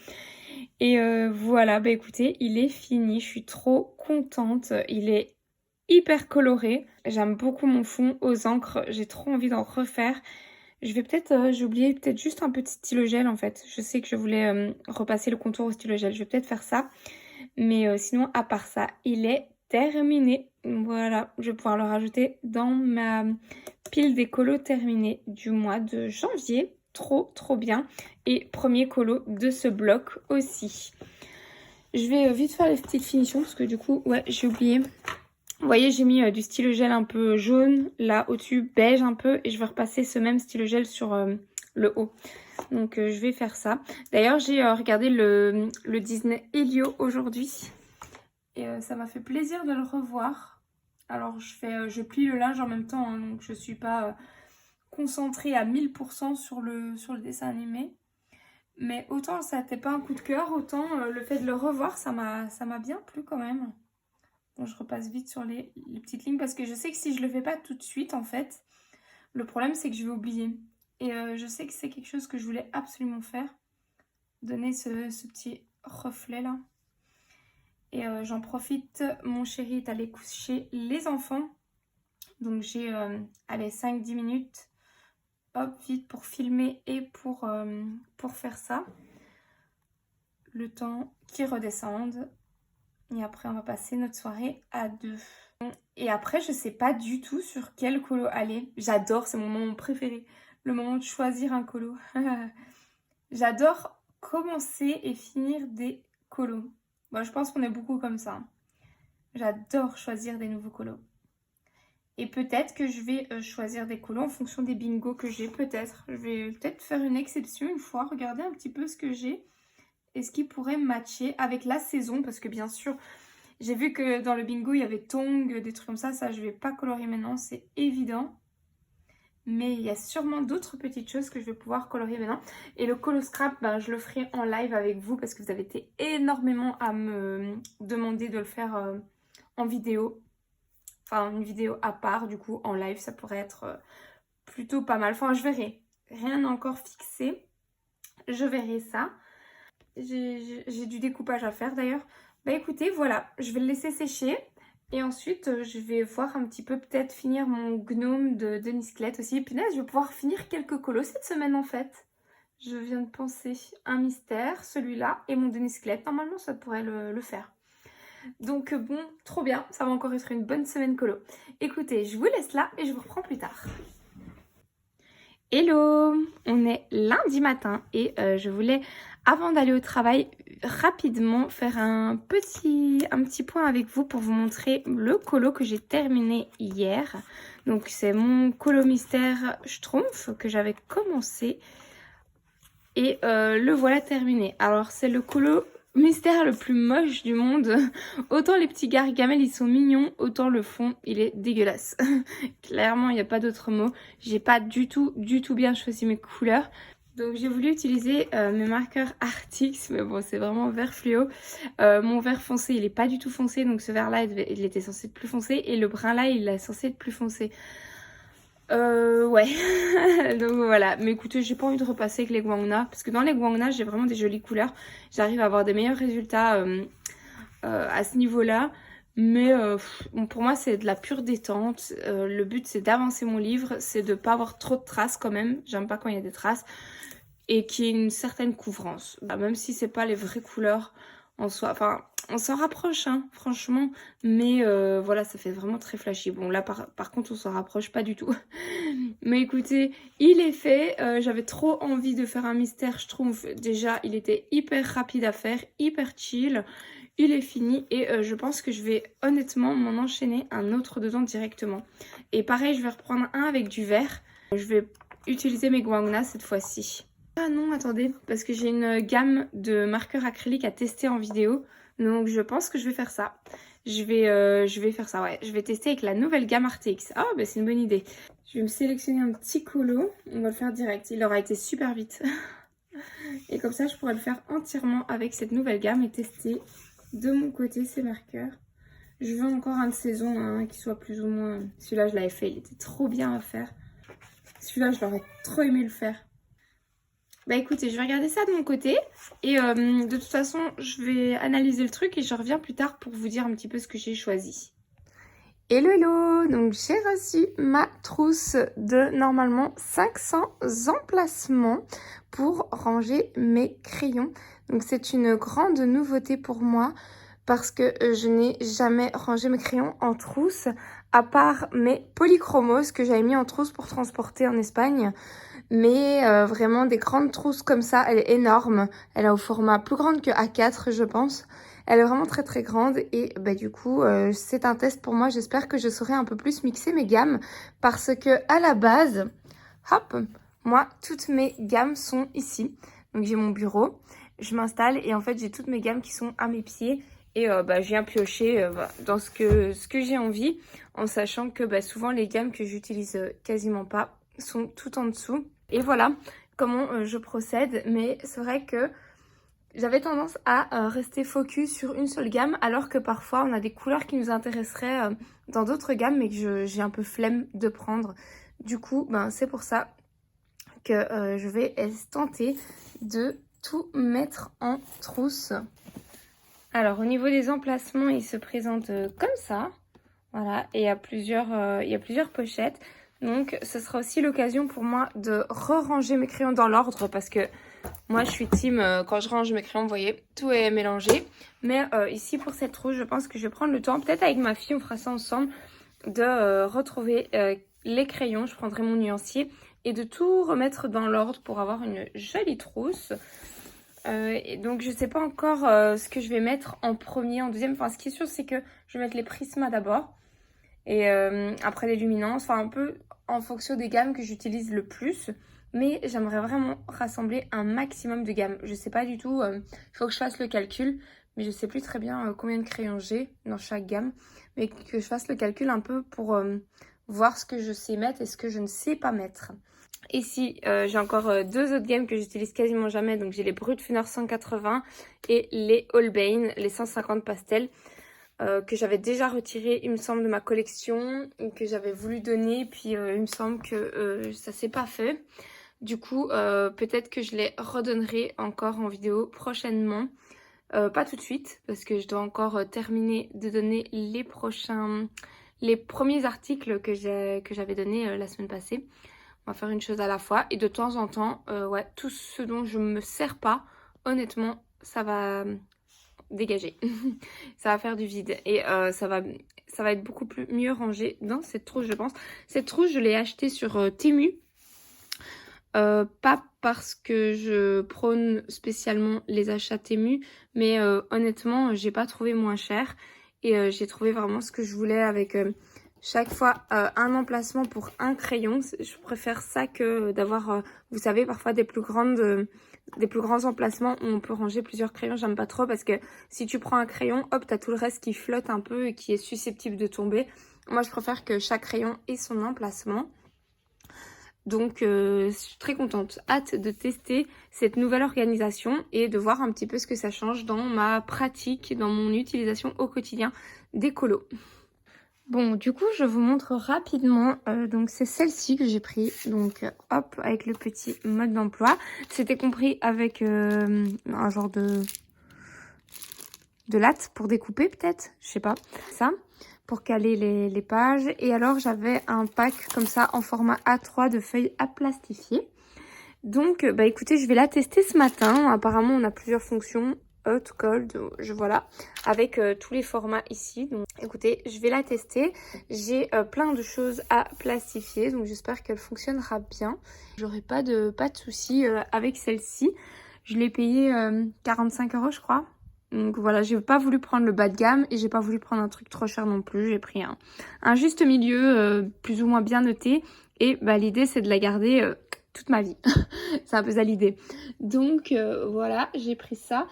A: Et voilà, bah écoutez, il est fini, je suis trop contente. Il est hyper coloré. J'aime beaucoup mon fond aux encres, j'ai trop envie d'en refaire. Je vais peut-être, j'ai oublié peut-être juste un petit stylo gel en fait. Je sais que je voulais repasser le contour au stylo gel. Je vais peut-être faire ça. Mais sinon, à part ça, il est terminé. Voilà, je vais pouvoir le rajouter dans ma pile des colos terminés du mois de janvier. Trop bien. Et premier colo de ce bloc aussi. Je vais vite faire les petites finitions parce que du coup, ouais, j'ai oublié. Vous voyez, j'ai mis du stylo gel un peu jaune, là au-dessus beige un peu, et je vais repasser ce même stylo gel sur le haut. Donc je vais faire ça. D'ailleurs, j'ai regardé le Disney Elio aujourd'hui, et ça m'a fait plaisir de le revoir. Alors je plie le linge en même temps, hein, donc je suis pas concentrée à 1000% sur le dessin animé. Mais autant ça n'était pas un coup de cœur, autant le fait de le revoir, ça m'a bien plu quand même. Bon, je repasse vite sur les petites lignes parce que je sais que si je le fais pas tout de suite, en fait, le problème c'est que je vais oublier. Et je sais que c'est quelque chose que je voulais absolument faire. Donner ce petit reflet là. Et j'en profite, mon chéri est allé coucher les enfants. Donc j'ai, allez, 5-10 minutes. Hop, vite pour filmer et pour faire ça. Le temps qu'ils redescendent. Et après, on va passer notre soirée à deux. Et après, je sais pas du tout sur quel colo aller. J'adore, c'est mon moment préféré. Le moment de choisir un colo. J'adore commencer et finir des colos. Bon, je pense qu'on est beaucoup comme ça. J'adore choisir des nouveaux colos. Et peut-être que je vais choisir des colos en fonction des bingos que j'ai, peut-être. Je vais peut-être faire une exception une fois, regarder un petit peu ce que j'ai. Et ce qui pourrait matcher avec la saison, parce que bien sûr, j'ai vu que dans le bingo, il y avait tongs, des trucs comme ça. Ça, je vais pas colorier maintenant, c'est évident. Mais il y a sûrement d'autres petites choses que je vais pouvoir colorier maintenant. Et le colo scrap, ben, je le ferai en live avec vous parce que vous avez été énormément à me demander de le faire en vidéo. Enfin, une vidéo à part, du coup, en live, ça pourrait être plutôt pas mal. Enfin, je verrai. Rien n'est encore fixé. Je verrai ça. J'ai du découpage à faire d'ailleurs. Bah écoutez, voilà, je vais le laisser sécher. Et ensuite, je vais voir un petit peu peut-être finir mon gnome de Denis Clette aussi. Punaise, je vais pouvoir finir quelques colos cette semaine en fait. Je viens de penser un mystère, celui-là, et mon Denis Clette. Normalement, ça pourrait le faire. Donc bon, trop bien, ça va encore être une bonne semaine colo. Écoutez, je vous laisse là et je vous reprends plus tard. Hello, on est lundi matin et je voulais, avant d'aller au travail, rapidement faire un petit point avec vous pour vous montrer le colo que j'ai terminé hier. Donc c'est mon colo mystère Schtroumpf que j'avais commencé et le voilà terminé. Alors c'est le colo mystère le plus moche du monde. Autant les petits Gargamel ils sont mignons, autant le fond il est dégueulasse. Clairement il n'y a pas d'autre mot. J'ai pas du tout bien choisi mes couleurs. Donc j'ai voulu utiliser mes marqueurs Artix, mais bon c'est vraiment vert fluo. Mon vert foncé il est pas du tout foncé, donc ce vert là il était censé être plus foncé et le brun là il est censé être plus foncé. Ouais, donc voilà, mais écoutez, j'ai pas envie de repasser avec les Guangna, parce que dans les Guangna, j'ai vraiment des jolies couleurs, j'arrive à avoir des meilleurs résultats à ce niveau-là, mais bon, pour moi, c'est de la pure détente, le but, c'est d'avancer mon livre, c'est de pas avoir trop de traces quand même, j'aime pas quand il y a des traces, et qu'il y ait une certaine couvrance, bah, même si c'est pas les vraies couleurs en soi, enfin... On s'en rapproche, hein, franchement, mais voilà, ça fait vraiment très flashy. Bon, là, par contre, on s'en rapproche pas du tout. Mais écoutez, il est fait. J'avais trop envie de faire un mystère Schtroumpf. Déjà, il était hyper rapide à faire, hyper chill. Il est fini et je pense que je vais honnêtement m'en enchaîner un autre dedans directement. Et pareil, je vais reprendre un avec du vert. Je vais utiliser mes Guangna cette fois-ci. Ah non, attendez, parce que j'ai une gamme de marqueurs acryliques à tester en vidéo. Donc je pense que je vais faire ça. Je vais faire ça, ouais. Je vais tester avec la nouvelle gamme RTX. Ah, bah c'est une bonne idée. Je vais me sélectionner un petit colo. On va le faire direct. Il aura été super vite. Et comme ça, je pourrai le faire entièrement avec cette nouvelle gamme et tester de mon côté ces marqueurs. Je veux encore un de saison, hein, qui soit plus ou moins... Celui-là, je l'avais fait. Il était trop bien à faire. Celui-là, je l'aurais trop aimé le faire. Bah écoutez, je vais regarder ça de mon côté et de toute façon, je vais analyser le truc et je reviens plus tard pour vous dire un petit peu ce que j'ai choisi. Hello hello, donc j'ai reçu ma trousse de normalement 500 emplacements pour ranger mes crayons. Donc c'est une grande nouveauté pour moi parce que je n'ai jamais rangé mes crayons en trousse à part mes polychromos que j'avais mis en trousse pour transporter en Espagne. Mais vraiment des grandes trousses comme ça, elle est énorme. Elle est au format plus grande que A4 je pense. Elle est vraiment très grande et bah, du coup c'est un test pour moi. J'espère que je saurai un peu plus mixer mes gammes parce que à la base, hop, moi toutes mes gammes sont ici. Donc j'ai mon bureau, je m'installe et en fait j'ai toutes mes gammes qui sont à mes pieds. Et bah, je viens piocher dans ce que j'ai envie en sachant que bah, souvent les gammes que j'utilise quasiment pas sont tout en dessous. Et voilà comment je procède, mais c'est vrai que j'avais tendance à rester focus sur une seule gamme alors que parfois on a des couleurs qui nous intéresseraient dans d'autres gammes mais que j'ai un peu flemme de prendre. Du coup, ben, c'est pour ça que je vais tenter de tout mettre en trousse. Alors au niveau des emplacements, il se présente comme ça. Voilà, et il y a plusieurs pochettes. Donc, ce sera aussi l'occasion pour moi de re-ranger mes crayons dans l'ordre parce que moi, je suis team, quand je range mes crayons, vous voyez, tout est mélangé. Mais ici, pour cette trousse, je pense que je vais prendre le temps, peut-être avec ma fille, on fera ça ensemble, de retrouver les crayons. Je prendrai mon nuancier et de tout remettre dans l'ordre pour avoir une jolie trousse. Et donc, je ne sais pas encore ce que je vais mettre en premier, en deuxième. Enfin, ce qui est sûr, c'est que je vais mettre les prismas d'abord. Et après les luminances, enfin un peu en fonction des gammes que j'utilise le plus. Mais j'aimerais vraiment rassembler un maximum de gammes. Je sais pas du tout, il faut que je fasse le calcul. Mais je sais plus très bien combien de crayons j'ai dans chaque gamme. Mais que je fasse le calcul un peu pour voir ce que je sais mettre et ce que je ne sais pas mettre. Ici, j'ai encore deux autres gammes que j'utilise quasiment jamais. Donc j'ai les Brutfuner 180 et les Holbein, les 150 pastels. Que j'avais déjà retiré, il me semble, de ma collection, que j'avais voulu donner, puis il me semble que ça s'est pas fait. Du coup, peut-être que je les redonnerai encore en vidéo prochainement. Pas tout de suite, parce que je dois encore terminer de donner les premiers articles que j'avais donnés la semaine passée. On va faire une chose à la fois. Et de temps en temps, ouais, tout ce dont je me sers pas, honnêtement, ça va... dégager. Ça va faire du vide et ça va être beaucoup mieux rangé dans cette trousse, je pense. Cette trousse, je l'ai achetée sur Temu. Pas parce que je prône spécialement les achats Temu, mais honnêtement, j'ai pas trouvé moins cher. Et j'ai trouvé vraiment ce que je voulais avec chaque fois un emplacement pour un crayon. Je préfère ça que d'avoir, vous savez, parfois des plus grands emplacements où on peut ranger plusieurs crayons. J'aime pas trop parce que si tu prends un crayon, hop, t'as tout le reste qui flotte un peu et qui est susceptible de tomber. Moi, je préfère que chaque crayon ait son emplacement. Donc, je suis très contente. Hâte de tester cette nouvelle organisation et de voir un petit peu ce que ça change dans ma pratique, dans mon utilisation au quotidien des colos. Bon, du coup, je vous montre rapidement. Donc, c'est celle-ci que j'ai pris. Donc, hop, avec le petit mode d'emploi. C'était compris avec un genre de latte pour découper, peut-être. Je sais pas. Ça, pour caler les pages. Et alors, j'avais un pack comme ça en format A3 de feuilles à plastifier. Donc, bah écoutez, je vais la tester ce matin. Apparemment, on a plusieurs fonctions. Hot, cold, voilà, avec tous les formats ici. Donc écoutez, je vais la tester. J'ai plein de choses à plastifier, donc j'espère qu'elle fonctionnera bien. J'aurai pas de soucis avec celle-ci. Je l'ai payée 45 € je crois. Donc voilà, j'ai pas voulu prendre le bas de gamme et j'ai pas voulu prendre un truc trop cher non plus. J'ai pris un juste milieu plus ou moins bien noté. Et bah l'idée c'est de la garder toute ma vie. C'est un peu ça l'idée. Donc voilà, j'ai pris ça.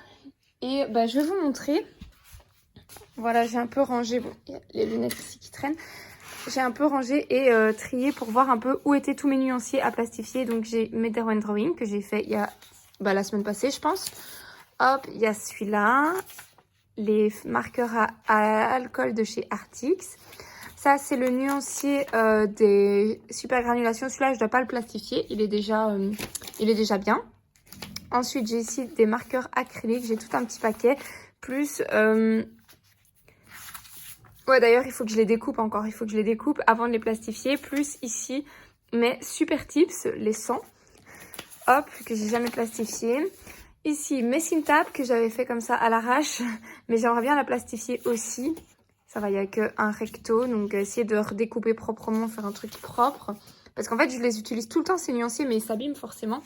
A: Et bah, je vais vous montrer. Voilà, j'ai un peu rangé. Bon, il y a les lunettes ici qui traînent. J'ai un peu rangé et trié pour voir un peu où étaient tous mes nuanciers à plastifier. Donc, j'ai mes Derwent Drawing que j'ai fait il y a la semaine passée, je pense. Hop, il y a celui-là. Les marqueurs à alcool de chez Artix. Ça, c'est le nuancier des super granulations. Celui-là, je ne dois pas le plastifier. Il est déjà bien. Ensuite, j'ai ici des marqueurs acryliques. J'ai tout un petit paquet. Plus... Ouais, d'ailleurs, il faut que je les découpe encore. Il faut que je les découpe avant de les plastifier. Plus ici, mes super tips, les 100. Hop, que j'ai jamais plastifié. Ici, mes Cintab que j'avais fait comme ça à l'arrache. Mais j'aimerais bien la plastifier aussi. Ça va, il n'y a qu'un recto. Donc, essayer de redécouper proprement, faire un truc propre. Parce qu'en fait, je les utilise tout le temps, ces nuanciers, mais ils s'abîment forcément.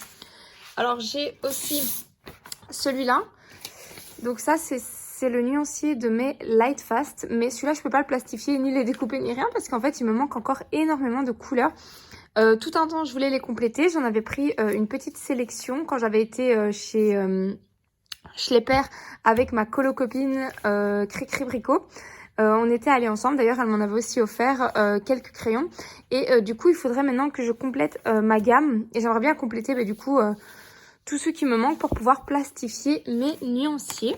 A: Alors, j'ai aussi celui-là. Donc ça, c'est le nuancier de mes Light Fast. Mais celui-là, je ne peux pas le plastifier, ni les découper, ni rien. Parce qu'en fait, il me manque encore énormément de couleurs. Tout un temps, je voulais les compléter. J'en avais pris une petite sélection quand j'avais été chez Schlepper avec ma colo-copine Cricri Brico. On était allés ensemble. D'ailleurs, elle m'en avait aussi offert quelques crayons. Et du coup, il faudrait maintenant que je complète ma gamme. Et j'aimerais bien compléter du coup... tout ce qui me manque pour pouvoir plastifier mes nuanciers.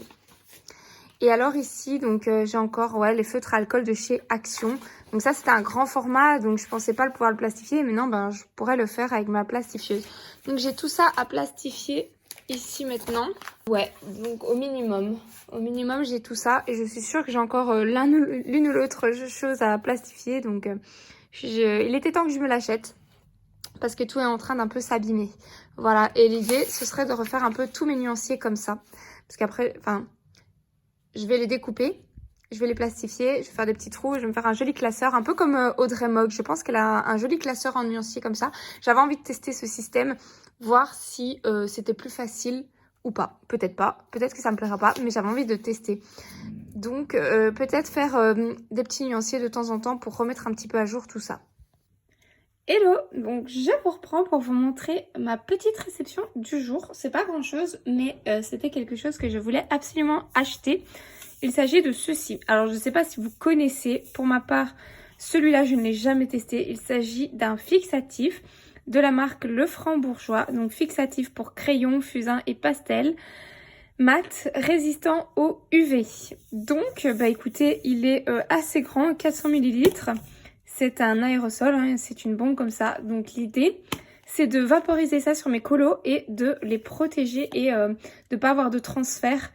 A: Et alors ici, donc j'ai encore les feutres à alcool de chez Action. Donc ça, c'était un grand format, donc je pensais pas pouvoir le plastifier. Mais non, je pourrais le faire avec ma plastifieuse. Donc j'ai tout ça à plastifier ici maintenant. Ouais, donc au minimum. Au minimum, j'ai tout ça. Et je suis sûre que j'ai encore l'une ou l'autre chose à plastifier. Donc il était temps que je me l'achète. Parce que tout est en train d'un peu s'abîmer. Voilà, et l'idée, ce serait de refaire un peu tous mes nuanciers comme ça. Parce qu'après, je vais les découper, je vais les plastifier, je vais faire des petits trous, je vais me faire un joli classeur, un peu comme Audrey Mogg. Je pense qu'elle a un joli classeur en nuancier comme ça. J'avais envie de tester ce système, voir si c'était plus facile ou pas. Peut-être pas, peut-être que ça me plaira pas, mais j'avais envie de tester. Donc, peut-être faire des petits nuanciers de temps en temps pour remettre un petit peu à jour tout ça. Hello, donc je vous reprends pour vous montrer ma petite réception du jour. C'est pas grand chose, mais c'était quelque chose que je voulais absolument acheter. Il s'agit de ceci. Alors je ne sais pas si vous connaissez, pour ma part, celui-là je ne l'ai jamais testé. Il s'agit d'un fixatif de la marque Le Franc-Bourgeois. Donc fixatif pour crayon, fusain et pastel. Mat, résistant au UV. Donc écoutez, il est assez grand, 400 ml. C'est un aérosol, c'est une bombe comme ça. Donc l'idée, c'est de vaporiser ça sur mes colos et de les protéger et de ne pas avoir de transfert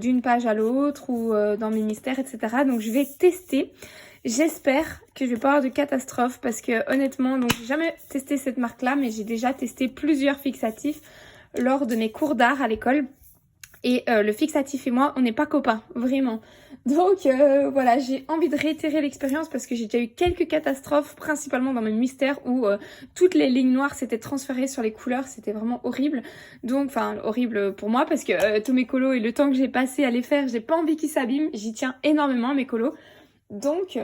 A: d'une page à l'autre ou dans mes mystères, etc. Donc je vais tester. J'espère que je vais pas avoir de catastrophe parce que honnêtement, donc j'ai jamais testé cette marque-là, mais j'ai déjà testé plusieurs fixatifs lors de mes cours d'art à l'école. Et le fixatif et moi, on n'est pas copains, vraiment. Donc voilà, j'ai envie de réitérer l'expérience parce que j'ai déjà eu quelques catastrophes, principalement dans mes mystères où toutes les lignes noires s'étaient transférées sur les couleurs, c'était vraiment horrible. Donc, enfin, horrible pour moi parce que tous mes colos et le temps que j'ai passé à les faire, j'ai pas envie qu'ils s'abîment, j'y tiens énormément mes colos. Donc...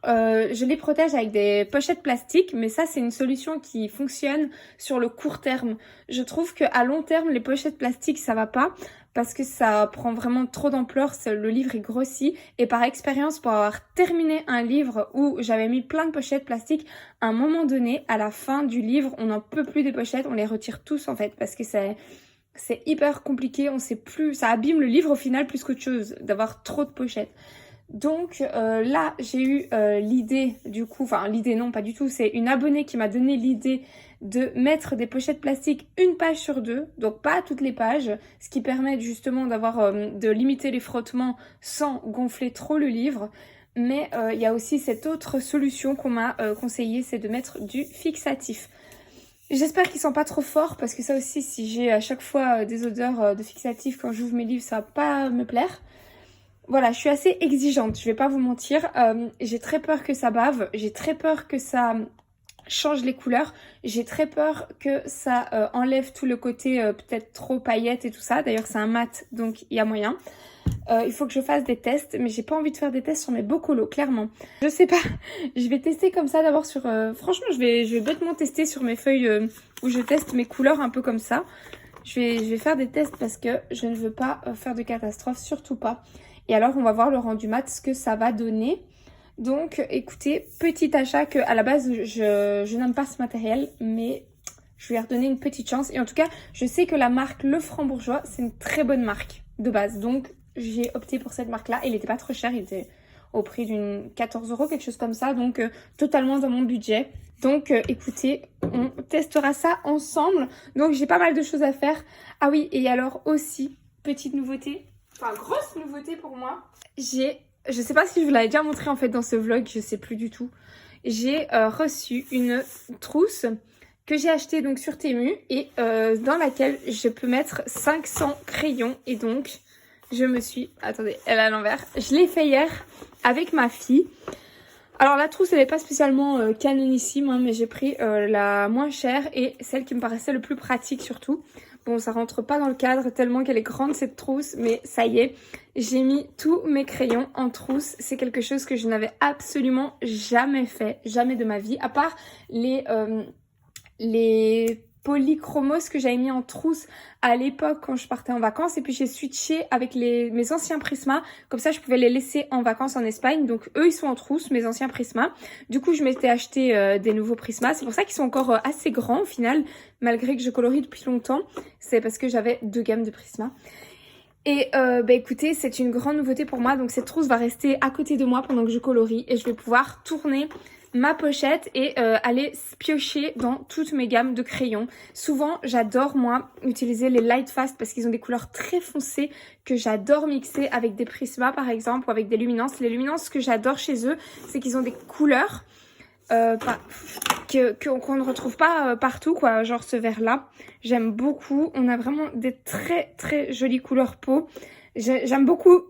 A: je les protège avec des pochettes plastiques, mais ça c'est une solution qui fonctionne sur le court terme. Je trouve qu'à long terme, les pochettes plastiques ça va pas parce que ça prend vraiment trop d'ampleur, le livre est grossi. Et par expérience, pour avoir terminé un livre où j'avais mis plein de pochettes plastiques, à un moment donné, à la fin du livre, on n'en peut plus des pochettes, on les retire tous en fait parce que c'est hyper compliqué, on sait plus, ça abîme le livre au final plus qu'autre chose d'avoir trop de pochettes. Donc là j'ai eu l'idée du coup, enfin l'idée non pas du tout, c'est une abonnée qui m'a donné l'idée de mettre des pochettes plastiques une page sur deux, donc pas toutes les pages, ce qui permet justement d'avoir de limiter les frottements sans gonfler trop le livre. Mais il y a aussi cette autre solution qu'on m'a conseillé, c'est de mettre du fixatif. J'espère qu'ils sont pas trop forts parce que ça aussi si j'ai à chaque fois des odeurs de fixatif quand j'ouvre mes livres ça va pas me plaire. Voilà, je suis assez exigeante, je vais pas vous mentir. J'ai très peur que ça bave, j'ai très peur que ça change les couleurs, j'ai très peur que ça enlève tout le côté peut-être trop paillettes et tout ça. D'ailleurs, c'est un mat, donc il y a moyen. Il faut que je fasse des tests, mais j'ai pas envie de faire des tests sur mes beaux colos, clairement. Je sais pas, je vais tester comme ça d'abord sur... Franchement, je vais bêtement tester sur mes feuilles où je teste mes couleurs un peu comme ça. Je vais faire des tests parce que je ne veux pas faire de catastrophe, surtout pas. Et alors, on va voir le rendu mat, ce que ça va donner. Donc, écoutez, petit achat que à la base, je n'aime pas ce matériel, mais je vais lui redonner une petite chance. Et en tout cas, je sais que la marque Le Franc-Bourgeois, c'est une très bonne marque de base. Donc, j'ai opté pour cette marque-là. Il n'était pas trop cher, il était au prix d'une 14 €, quelque chose comme ça. Donc, totalement dans mon budget. Donc, écoutez, on testera ça ensemble. Donc, j'ai pas mal de choses à faire. Ah oui, et alors aussi, petite nouveauté. Enfin, grosse nouveauté pour moi. Je sais pas si je vous l'avais déjà montré en fait dans ce vlog, je sais plus du tout. J'ai reçu une trousse que j'ai achetée donc sur Temu et dans laquelle je peux mettre 500 crayons. Et donc, je me suis... Attendez, elle est à l'envers. Je l'ai fait hier avec ma fille. Alors la trousse elle n'est pas spécialement canonissime hein, mais j'ai pris la moins chère et celle qui me paraissait le plus pratique surtout. Bon ça rentre pas dans le cadre tellement qu'elle est grande cette trousse, mais ça y est, j'ai mis tous mes crayons en trousse. C'est quelque chose que je n'avais absolument jamais fait, jamais de ma vie, à part les polychromos que j'avais mis en trousse à l'époque quand je partais en vacances, et puis j'ai switché avec mes anciens Prisma, comme ça je pouvais les laisser en vacances en Espagne. Donc eux ils sont en trousse, mes anciens Prisma. Du coup je m'étais acheté des nouveaux Prisma, c'est pour ça qu'ils sont encore assez grands au final, malgré que je colorie depuis longtemps. C'est parce que j'avais 2 gammes de Prisma. Et bah écoutez, c'est une grande nouveauté pour moi, donc cette trousse va rester à côté de moi pendant que je colorie et je vais pouvoir tourner ma pochette et aller piocher dans toutes mes gammes de crayons. Souvent, j'adore moi utiliser les Light Fast parce qu'ils ont des couleurs très foncées que j'adore mixer avec des Prisma par exemple ou avec des luminances. Les luminances, ce que j'adore chez eux, c'est qu'ils ont des couleurs qu'on ne retrouve pas partout quoi, genre ce vert là. J'aime beaucoup, on a vraiment des très très jolies couleurs peau. J'aime beaucoup...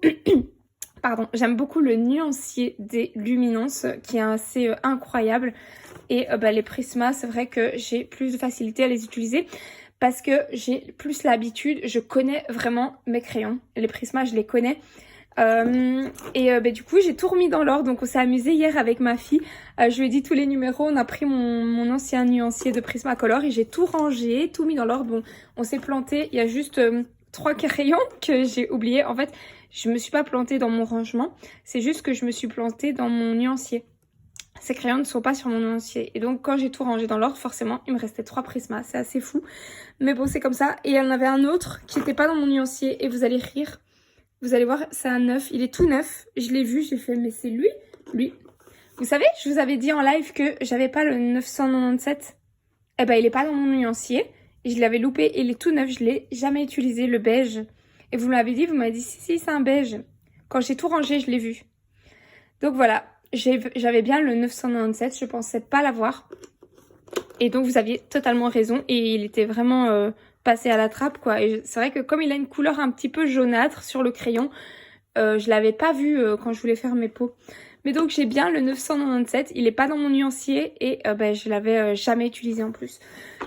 A: Pardon, j'aime beaucoup le nuancier des luminances qui est assez incroyable. Et les Prisma, c'est vrai que j'ai plus de facilité à les utiliser parce que j'ai plus l'habitude, je connais vraiment mes crayons. Les Prisma, je les connais. Du coup, j'ai tout remis dans l'ordre. Donc, on s'est amusé hier avec ma fille. Je lui ai dit tous les numéros. On a pris mon ancien nuancier de Prismacolor et j'ai tout rangé, tout mis dans l'ordre. Bon, on s'est planté. Il y a juste 3 crayons que j'ai oubliés. En fait, je me suis pas plantée dans mon rangement. C'est juste que je me suis plantée dans mon nuancier. Ces crayons ne sont pas sur mon nuancier. Et donc, quand j'ai tout rangé dans l'ordre, forcément, il me restait 3 Prisma. C'est assez fou. Mais bon, c'est comme ça. Et il y en avait un autre qui n'était pas dans mon nuancier. Et vous allez rire. Vous allez voir, c'est un neuf. Il est tout neuf. Je l'ai vu, j'ai fait, mais c'est lui. Lui. Vous savez, je vous avais dit en live que j'avais pas le 997. Eh ben, il est pas dans mon nuancier. Je l'avais loupé. Il est tout neuf. Je l'ai jamais utilisé, le beige. Et vous m'avez dit, si, c'est un beige. Quand j'ai tout rangé, je l'ai vu. Donc voilà, j'avais bien le 997, je pensais pas l'avoir. Et donc vous aviez totalement raison. Et il était vraiment passer à la trappe quoi. Et c'est vrai que comme il a une couleur un petit peu jaunâtre sur le crayon, je l'avais pas vu quand je voulais faire mes pots. Mais donc j'ai bien le 997, il est pas dans mon nuancier et je l'avais jamais utilisé en plus.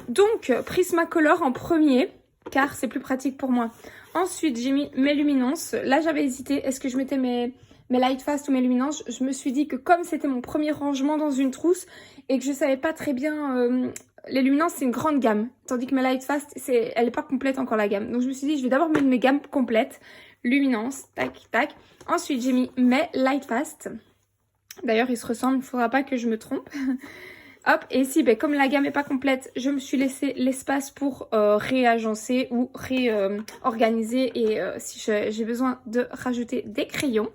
A: Donc Prismacolor en premier, car c'est plus pratique pour moi. Ensuite j'ai mis mes luminances. Là j'avais hésité, est-ce que je mettais mes Lightfast ou mes luminances? Je me suis dit que comme c'était mon premier rangement dans une trousse et que je savais pas très bien... les luminances c'est une grande gamme, tandis que mes Lightfast elle est pas complète encore la gamme. Donc je me suis dit je vais d'abord mettre mes gammes complètes. Luminance, tac tac. Ensuite j'ai mis mes Lightfast. D'ailleurs, ils se ressemblent, il ne faudra pas que je me trompe. Hop, et ici, comme la gamme n'est pas complète, je me suis laissé l'espace pour réagencer ou réorganiser et si j'ai besoin de rajouter des crayons.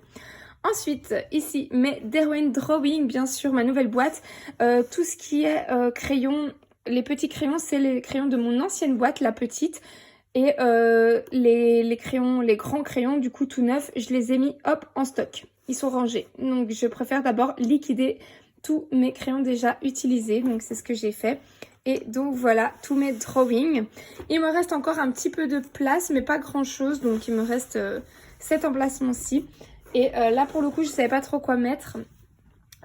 A: Ensuite, ici, mes Derwent Drawing, bien sûr, ma nouvelle boîte. Tout ce qui est crayon, les petits crayons, c'est les crayons de mon ancienne boîte, la petite. Et les crayons, les grands crayons, du coup, tout neufs, je les ai mis, hop, en stock. Ils sont rangés. Donc, je préfère d'abord liquider tous mes crayons déjà utilisés. Donc, c'est ce que j'ai fait. Et donc, voilà, tous mes drawings. Il me reste encore un petit peu de place, mais pas grand-chose. Donc, il me reste cet emplacement-ci. Et là, pour le coup, je ne savais pas trop quoi mettre.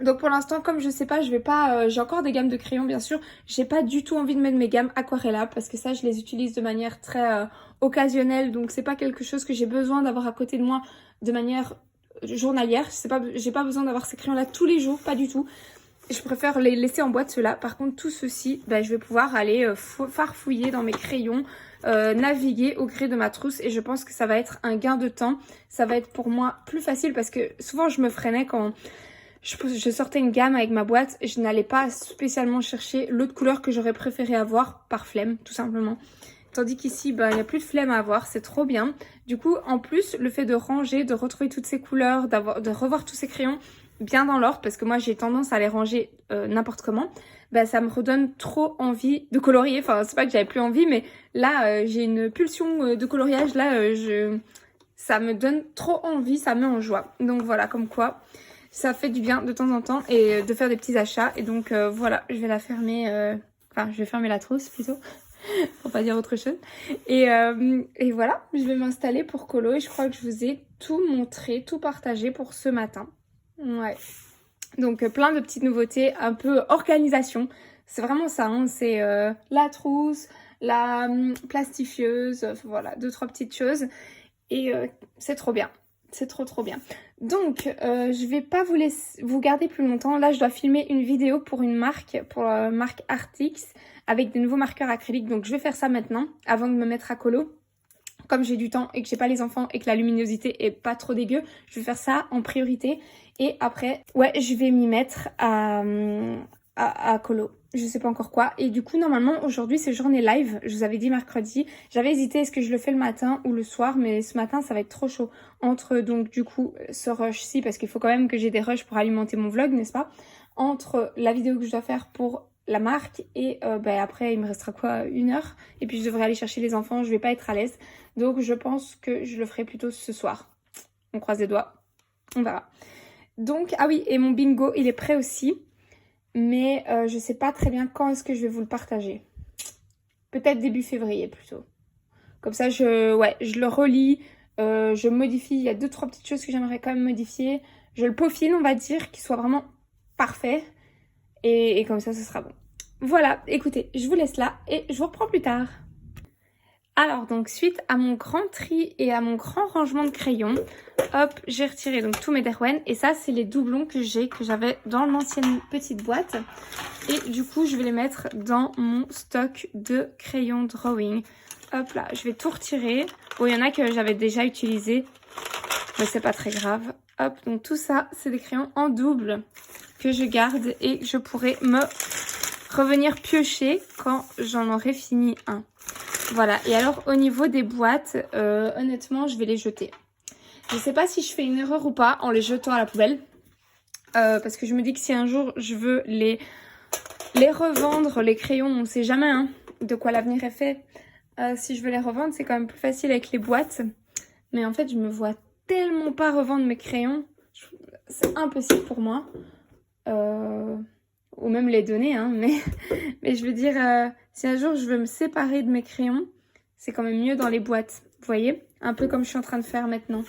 A: Donc pour l'instant, comme je sais pas, je vais pas... j'ai encore des gammes de crayons, bien sûr. J'ai pas du tout envie de mettre mes gammes Aquarella parce que ça, je les utilise de manière très occasionnelle. Donc c'est pas quelque chose que j'ai besoin d'avoir à côté de moi de manière journalière. J'ai pas besoin d'avoir ces crayons-là tous les jours, pas du tout. Je préfère les laisser en boîte, ceux-là. Par contre, tout ceci, je vais pouvoir aller farfouiller dans mes crayons, naviguer au gré de ma trousse. Et je pense que ça va être un gain de temps. Ça va être pour moi plus facile parce que souvent, je me freinais quand... Je sortais une gamme avec ma boîte et je n'allais pas spécialement chercher l'autre couleur que j'aurais préféré avoir par flemme, tout simplement. Tandis qu'ici, il n'y a plus de flemme à avoir, c'est trop bien. Du coup, en plus, le fait de ranger, de retrouver toutes ces couleurs, de revoir tous ces crayons bien dans l'ordre, parce que moi, j'ai tendance à les ranger n'importe comment, ça me redonne trop envie de colorier. Enfin, c'est pas que j'avais plus envie, mais là, j'ai une pulsion de coloriage. Là, ça me donne trop envie, ça me met en joie. Donc voilà, comme quoi... Ça fait du bien de temps en temps et de faire des petits achats. Et donc voilà, je vais la fermer. Enfin, je vais fermer la trousse plutôt. Pour pas dire autre chose. Et voilà, je vais m'installer pour colo. Et je crois que je vous ai tout montré, tout partagé pour ce matin. Ouais. Donc plein de petites nouveautés, un peu organisation. C'est vraiment ça, hein. C'est la trousse, la plastifieuse. Voilà, 2-3 petites choses. Et c'est trop bien. C'est trop bien. Donc, je vais pas vous garder plus longtemps. Là, je dois filmer une vidéo pour une marque, pour la marque Artix, avec des nouveaux marqueurs acryliques. Donc, je vais faire ça maintenant, avant de me mettre à colo. Comme j'ai du temps et que j'ai pas les enfants et que la luminosité est pas trop dégueu, je vais faire ça en priorité. Et après, ouais, je vais m'y mettre à colo. Je sais pas encore quoi. Et du coup, normalement, aujourd'hui, c'est journée live. Je vous avais dit mercredi. J'avais hésité, est-ce que je le fais le matin ou le soir? Mais ce matin, ça va être trop chaud. Entre, donc, du coup, ce rush-ci, parce qu'il faut quand même que j'ai des rushs pour alimenter mon vlog, n'est-ce pas? Entre la vidéo que je dois faire pour la marque et après, il me restera quoi? 1 heure. Et puis, je devrais aller chercher les enfants. Je vais pas être à l'aise. Donc, je pense que je le ferai plutôt ce soir. On croise les doigts. On verra. Donc, ah oui, et mon bingo, il est prêt aussi. Mais je sais pas très bien quand est-ce que je vais vous le partager. Peut-être début février plutôt. Comme ça, je le relis, je modifie. Il y a 2-3 petites choses que j'aimerais quand même modifier. Je le peaufine, on va dire, qu'il soit vraiment parfait. Et comme ça, ce sera bon. Voilà, écoutez, je vous laisse là et je vous reprends plus tard. Alors donc suite à mon grand tri et à mon grand rangement de crayons, hop, j'ai retiré donc tous mes Derwent et ça c'est les doublons que j'avais dans l'ancienne petite boîte et du coup je vais les mettre dans mon stock de crayons drawing. Hop là, je vais tout retirer. Bon, il y en a que j'avais déjà utilisé, mais c'est pas très grave. Hop, donc tout ça c'est des crayons en double que je garde et je pourrai me revenir piocher quand j'en aurai fini un. Voilà, et alors au niveau des boîtes, honnêtement, je vais les jeter. Je sais pas si je fais une erreur ou pas en les jetant à la poubelle. Parce que je me dis que si un jour je veux les revendre, les crayons, on sait jamais hein, de quoi l'avenir est fait. Si je veux les revendre, c'est quand même plus facile avec les boîtes. Mais en fait, je me vois tellement pas revendre mes crayons. C'est impossible pour moi. Ou même les donner, hein, mais je veux dire, si un jour je veux me séparer de mes crayons, c'est quand même mieux dans les boîtes. Vous voyez? Un peu comme je suis en train de faire maintenant.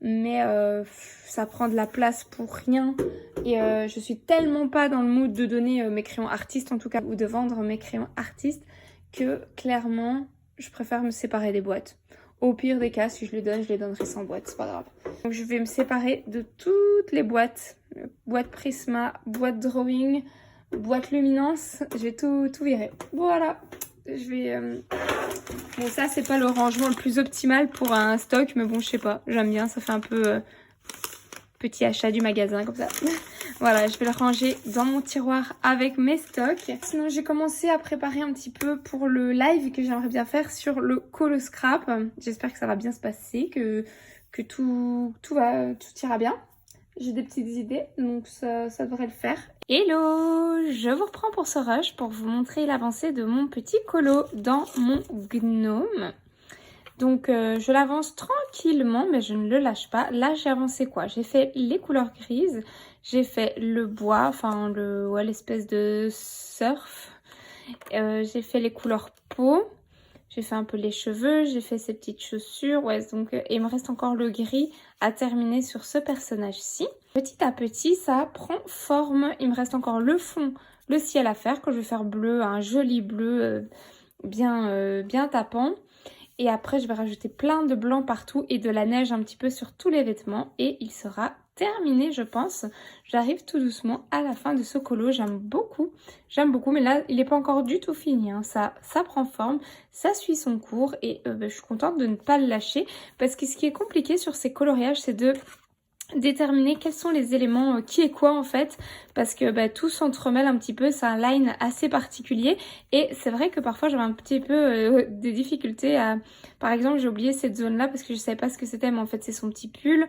A: Mais ça prend de la place pour rien. Et je suis tellement pas dans le mood de donner mes crayons artistes en tout cas, ou de vendre mes crayons artistes, que clairement je préfère me séparer des boîtes. Au pire des cas, si je les donne, je les donnerai sans boîte, c'est pas grave. Donc je vais me séparer de toutes les boîtes. Boîte Prisma, boîte Drawing, boîte Luminance, je vais tout virer. Voilà, je vais... Bon, ça c'est pas le rangement le plus optimal pour un stock, mais bon, je sais pas, j'aime bien, ça fait un peu petit achat du magasin comme ça. Voilà, je vais le ranger dans mon tiroir avec mes stocks. Sinon, j'ai commencé à préparer un petit peu pour le live que j'aimerais bien faire sur le colo scrap. J'espère que ça va bien se passer, que tout ira bien. J'ai des petites idées, donc ça devrait le faire. Hello! Je vous reprends pour ce rush pour vous montrer l'avancée de mon petit colo dans mon gnome. Donc je l'avance tranquillement, mais je ne le lâche pas. Là, j'ai avancé quoi? J'ai fait les couleurs grises, j'ai fait le bois, enfin l'espèce de surf. J'ai fait les couleurs peau. J'ai fait un peu les cheveux, j'ai fait ces petites chaussures. Ouais, donc il me reste encore le gris à terminer sur ce personnage-ci. Petit à petit, ça prend forme. Il me reste encore le fond, le ciel à faire, que je vais faire bleu, un joli bleu bien tapant. Et après, je vais rajouter plein de blanc partout et de la neige un petit peu sur tous les vêtements. Et il sera terminé, je pense. J'arrive tout doucement à la fin de ce colo. J'aime beaucoup, mais là, il n'est pas encore du tout fini. Hein. Ça prend forme, ça suit son cours et je suis contente de ne pas le lâcher. Parce que ce qui est compliqué sur ces coloriages, c'est de déterminer quels sont les éléments qui est quoi en fait, parce que tout s'entremêle un petit peu, c'est un line assez particulier et c'est vrai que parfois j'avais un petit peu des difficultés à... Par exemple, j'ai oublié cette zone là parce que je savais pas ce que c'était, mais en fait c'est son petit pull.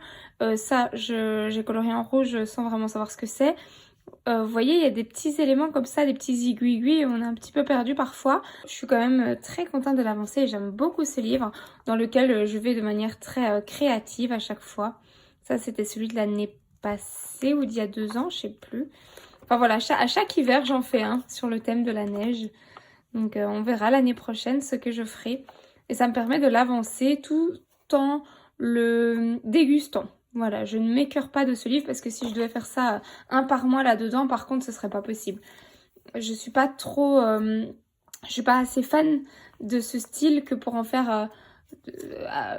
A: Ça j'ai colorié en rouge sans vraiment savoir ce que c'est. Vous voyez, il y a des petits éléments comme ça, des petits aiguilles, on est un petit peu perdu parfois. Je suis quand même très contente de l'avancer et j'aime beaucoup ce livre dans lequel je vais de manière très créative à chaque fois. Ça, c'était celui de l'année passée ou d'il y a 2 ans, je sais plus. Enfin voilà, à chaque hiver, j'en fais un sur le thème de la neige. Donc on verra l'année prochaine ce que je ferai. Et ça me permet de l'avancer tout en le dégustant. Voilà, je ne m'écœure pas de ce livre parce que si je devais faire ça un par mois là-dedans, par contre, ce serait pas possible. Je suis pas trop... je suis pas assez fan de ce style que pour en faire...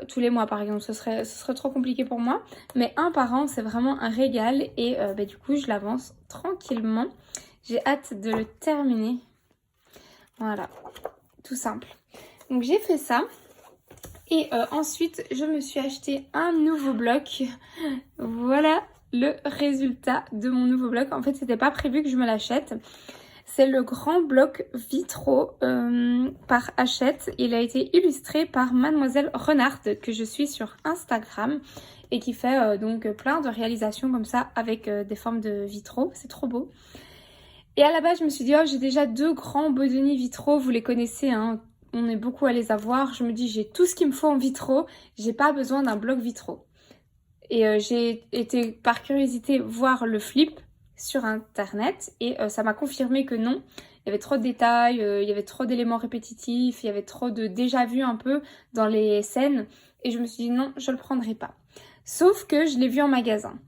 A: tous les mois par exemple, ce serait trop compliqué pour moi, mais un par an c'est vraiment un régal et du coup je l'avance tranquillement. J'ai hâte de le terminer. Voilà, tout simple. Donc j'ai fait ça et ensuite je me suis acheté un nouveau bloc. Voilà le résultat de mon nouveau bloc. En fait c'était pas prévu que je me l'achète. C'est le grand bloc vitraux par Hachette. Il a été illustré par Mademoiselle Renard que je suis sur Instagram et qui fait donc plein de réalisations comme ça avec des formes de vitraux. C'est trop beau. Et à la base, je me suis dit, oh, j'ai déjà 2 grands Bodoni vitraux. Vous les connaissez, hein. On est beaucoup à les avoir. Je me dis, j'ai tout ce qu'il me faut en vitraux. J'ai pas besoin d'un bloc vitraux. Et j'ai été par curiosité voir le flip sur internet et ça m'a confirmé que non, il y avait trop de détails, il y avait trop d'éléments répétitifs, il y avait trop de déjà vu un peu dans les scènes et je me suis dit non, je le prendrai pas. Sauf que je l'ai vu en magasin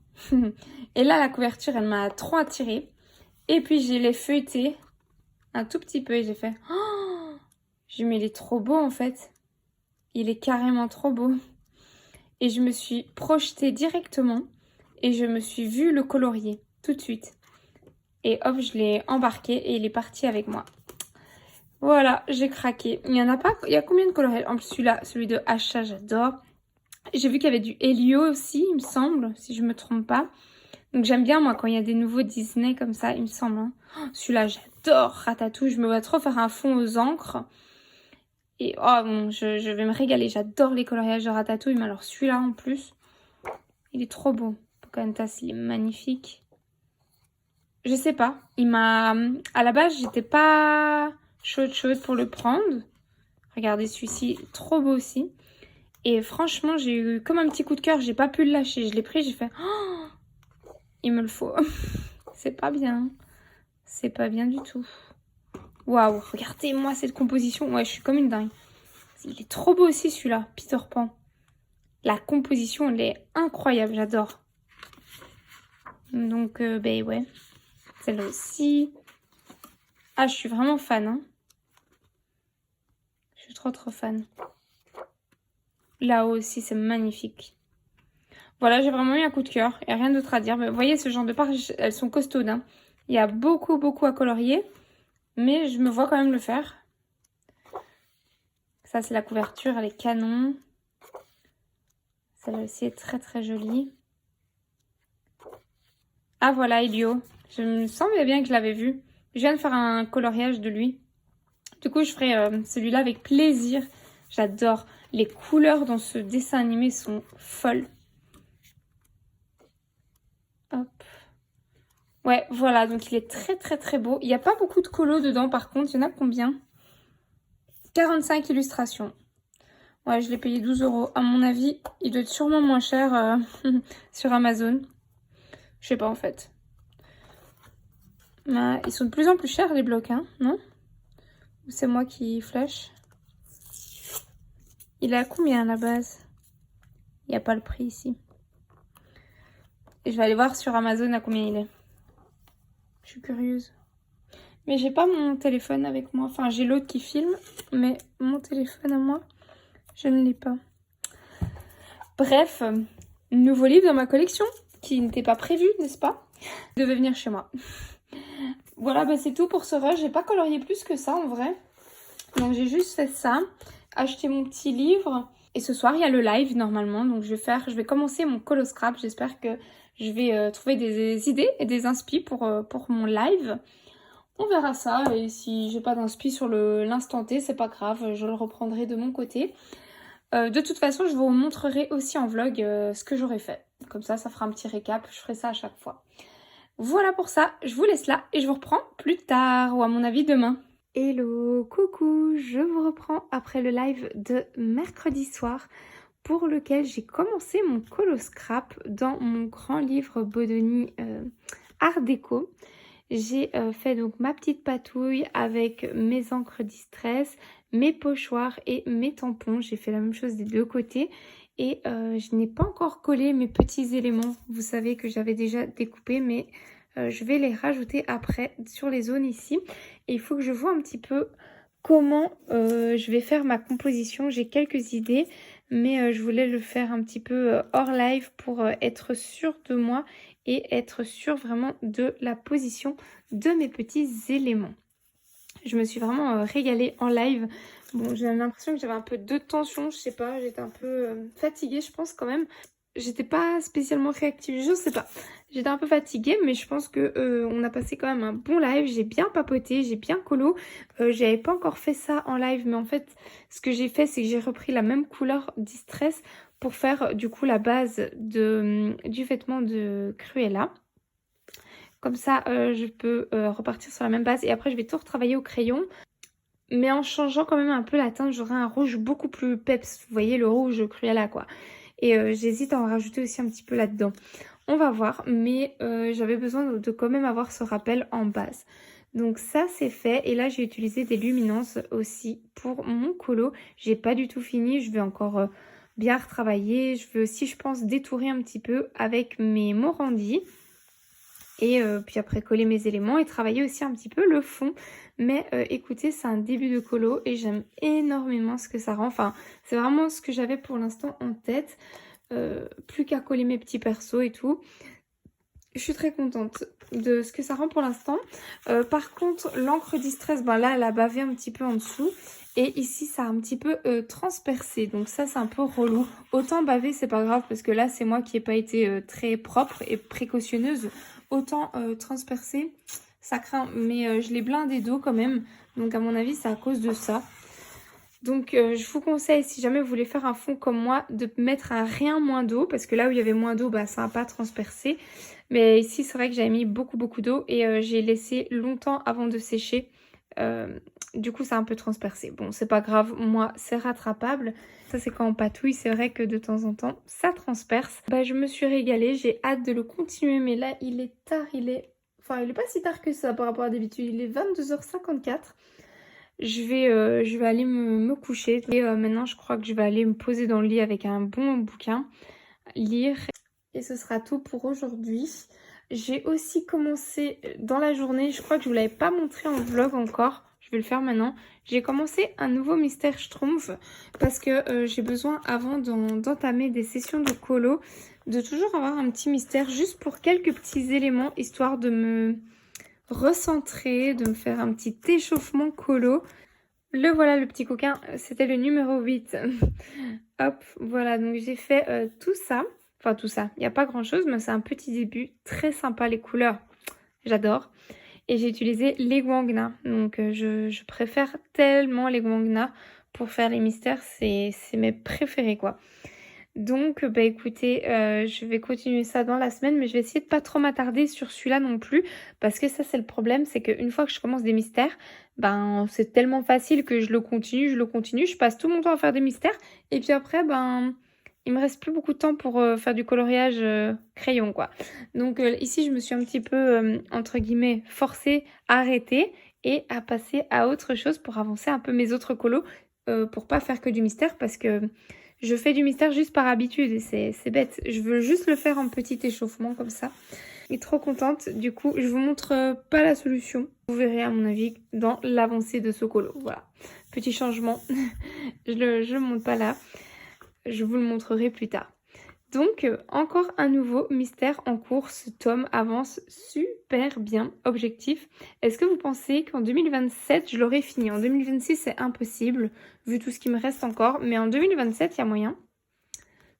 A: et là la couverture elle m'a trop attirée et puis je l'ai feuilleté un tout petit peu et j'ai fait oh, je me dis mais il est trop beau en fait, il est carrément trop beau et je me suis projetée directement et je me suis vue le colorier tout de suite. Et hop, je l'ai embarqué et il est parti avec moi. Voilà, j'ai craqué. Il y en a pas... Il y a combien de coloriages? En plus, celui-là, celui de Achat, j'adore. J'ai vu qu'il y avait du Helio aussi, il me semble, si je me trompe pas. Donc j'aime bien, moi, quand il y a des nouveaux Disney comme ça, il me semble. Hein. Oh, celui-là, j'adore Ratatouille. Je me vois trop faire un fond aux encres. Et oh, bon, je vais me régaler. J'adore les coloriages de Ratatouille, mais alors celui-là, en plus, il est trop beau. Pocahontas, il est magnifique. Je sais pas, il m'a... À la base, j'étais pas chaude pour le prendre. Regardez celui-ci, trop beau aussi. Et franchement, j'ai eu comme un petit coup de cœur, j'ai pas pu le lâcher. Je l'ai pris, j'ai fait... Oh, il me le faut. C'est pas bien. C'est pas bien du tout. Waouh, regardez-moi cette composition. Ouais, je suis comme une dingue. il est trop beau aussi celui-là, Peter Pan. La composition, elle est incroyable, j'adore. Donc, ben ouais. Celle-là aussi. Ah, je suis vraiment fan, hein. Je suis trop fan. Là-haut aussi, c'est magnifique. Voilà, j'ai vraiment eu un coup de cœur. Il n'y a rien d'autre à dire. Mais vous voyez, ce genre de pages, elles sont costaudes, hein. Il y a beaucoup à colorier. Mais je me vois quand même le faire. Ça, c'est la couverture. Elle est canon. Celle-là aussi est très jolie. Ah, voilà, Elio. Je me semblais bien que je l'avais vu. Je viens de faire un coloriage de lui. Du coup, je ferai celui-là avec plaisir. J'adore. Les couleurs dans ce dessin animé sont folles. Hop. Ouais, voilà. Donc, il est très beau. Il n'y a pas beaucoup de colos dedans, par contre. Il y en a combien? 45 illustrations. Ouais, je l'ai payé 12 €. À mon avis, il doit être sûrement moins cher sur Amazon. Je sais pas, en fait. Ils sont de plus en plus chers, les blocs, hein, non? Ou c'est moi qui flèche? Il est à combien à la base? Il n'y a pas le prix ici. Et je vais aller voir sur Amazon à combien il est. Je suis curieuse. Mais j'ai pas mon téléphone avec moi. Enfin, j'ai l'autre qui filme, mais mon téléphone à moi, je ne l'ai pas. Bref, nouveau livre dans ma collection, qui n'était pas prévu, n'est-ce pas? Il devait venir chez moi. Voilà, bah c'est tout pour ce rush. J'ai pas colorié plus que ça, en vrai. Donc, j'ai juste fait ça. Acheté mon petit livre. Et ce soir, il y a le live, normalement. Donc, je vais commencer mon colo scrap. J'espère que je vais trouver des idées et des inspi pour mon live. On verra ça. Et si j'ai pas d'inspi sur l'instant T, c'est pas grave. Je le reprendrai de mon côté. De toute façon, je vous montrerai aussi en vlog ce que j'aurai fait. Comme ça fera un petit récap. Je ferai ça à chaque fois. Voilà pour ça. Je vous laisse là et je vous reprends plus tard ou à mon avis demain. Hello, coucou, je vous reprends après le live de mercredi soir pour lequel j'ai commencé mon colo scrap dans mon grand livre Bodoni Art Déco. J'ai fait donc ma petite patouille avec mes encres distress, mes pochoirs et mes tampons. J'ai fait la même chose des deux côtés et je n'ai pas encore collé mes petits éléments. Vous savez que j'avais déjà découpé, mais je vais les rajouter après sur les zones ici. Et il faut que je vois un petit peu comment je vais faire ma composition. J'ai quelques idées, mais je voulais le faire un petit peu hors live pour être sûre de moi et être sûre vraiment de la position de mes petits éléments. Je me suis vraiment régalée en live. Bon, j'ai l'impression que j'avais un peu de tension, je sais pas, j'étais un peu fatiguée, je pense quand même. J'étais pas spécialement réactive, je sais pas. J'étais un peu fatiguée, mais je pense que on a passé quand même un bon live. J'ai bien papoté, j'ai bien colo. J'avais pas encore fait ça en live, mais en fait, ce que j'ai fait, c'est que j'ai repris la même couleur Distress pour faire du coup la base du vêtement de Cruella. Comme ça, je peux repartir sur la même base et après, je vais tout retravailler au crayon. Mais en changeant quand même un peu la teinte, j'aurai un rouge beaucoup plus peps. Vous voyez, le rouge Cruella, quoi. Et j'hésite à en rajouter aussi un petit peu là-dedans. On va voir, mais j'avais besoin de quand même avoir ce rappel en base. Donc ça, c'est fait. Et là, j'ai utilisé des luminances aussi pour mon colo. J'ai pas du tout fini. Je vais encore bien retravailler. Je vais aussi, je pense, détourer un petit peu avec mes Morandi. Et puis après coller mes éléments et travailler aussi un petit peu le fond. Mais écoutez, c'est un début de colo et j'aime énormément ce que ça rend. Enfin, c'est vraiment ce que j'avais pour l'instant en tête. Plus qu'à coller mes petits persos et tout. Je suis très contente de ce que ça rend pour l'instant. Par contre, l'encre Distress, ben là, elle a bavé un petit peu en dessous. Et ici, ça a un petit peu transpercé. Donc ça, c'est un peu relou. Autant baver, c'est pas grave parce que là, c'est moi qui n'ai pas été très propre et précautionneuse. Autant transpercer, ça craint. Mais je l'ai blindé d'eau quand même. Donc à mon avis, c'est à cause de ça. Donc je vous conseille, si jamais vous voulez faire un fond comme moi, de mettre à rien moins d'eau. Parce que là où il y avait moins d'eau, bah, ça n'a pas transpercé. Mais ici, c'est vrai que j'avais mis beaucoup d'eau. Et j'ai laissé longtemps avant de sécher. Du coup, ça a un peu transpercé. Bon, c'est pas grave. Moi, c'est rattrapable. Ça, c'est quand on patouille. C'est vrai que de temps en temps, ça transperce. Bah, je me suis régalée. J'ai hâte de le continuer. Mais là, il est tard. Enfin, il est pas si tard que ça par rapport à d'habitude. Il est 22h54. je vais aller me coucher. Et maintenant, je crois que je vais aller me poser dans le lit avec un bon bouquin, lire. Et ce sera tout pour aujourd'hui. J'ai aussi commencé dans la journée, je crois que je vous l'avais pas montré en vlog encore. Je vais le faire maintenant. J'ai commencé un nouveau mystère Schtroumpf parce que j'ai besoin, avant d'entamer des sessions de colo, de toujours avoir un petit mystère juste pour quelques petits éléments, histoire de me recentrer, de me faire un petit échauffement colo. Le voilà, le petit coquin, c'était le numéro 8. Hop, voilà, donc j'ai fait tout ça. Enfin tout ça, il n'y a pas grand chose, mais c'est un petit début. Très sympa les couleurs, j'adore. Et j'ai utilisé les Wangna. Donc je préfère tellement les Wangna pour faire les mystères. C'est mes préférés quoi. Donc bah écoutez, je vais continuer ça dans la semaine. Mais je vais essayer de pas trop m'attarder sur celui-là non plus. Parce que ça c'est le problème. C'est qu'une fois que je commence des mystères, ben c'est tellement facile que je le continue. Je passe tout mon temps à faire des mystères. Et puis après, ben... il me reste plus beaucoup de temps pour faire du coloriage crayon quoi. Donc ici je me suis un petit peu entre guillemets forcée à arrêter et à passer à autre chose pour avancer un peu mes autres colos pour pas faire que du mystère parce que je fais du mystère juste par habitude et c'est bête. Je veux juste le faire en petit échauffement comme ça. Je suis trop contente. Du coup je vous montre pas la solution. Vous verrez à mon avis dans l'avancée de ce colo. Voilà. Petit changement. je le montre pas là. Je vous le montrerai plus tard. Donc, encore un nouveau mystère en cours. Ce tome avance super bien. Objectif, est-ce que vous pensez qu'en 2027, je l'aurai fini? En 2026, c'est impossible, vu tout ce qui me reste encore. Mais en 2027, il y a moyen.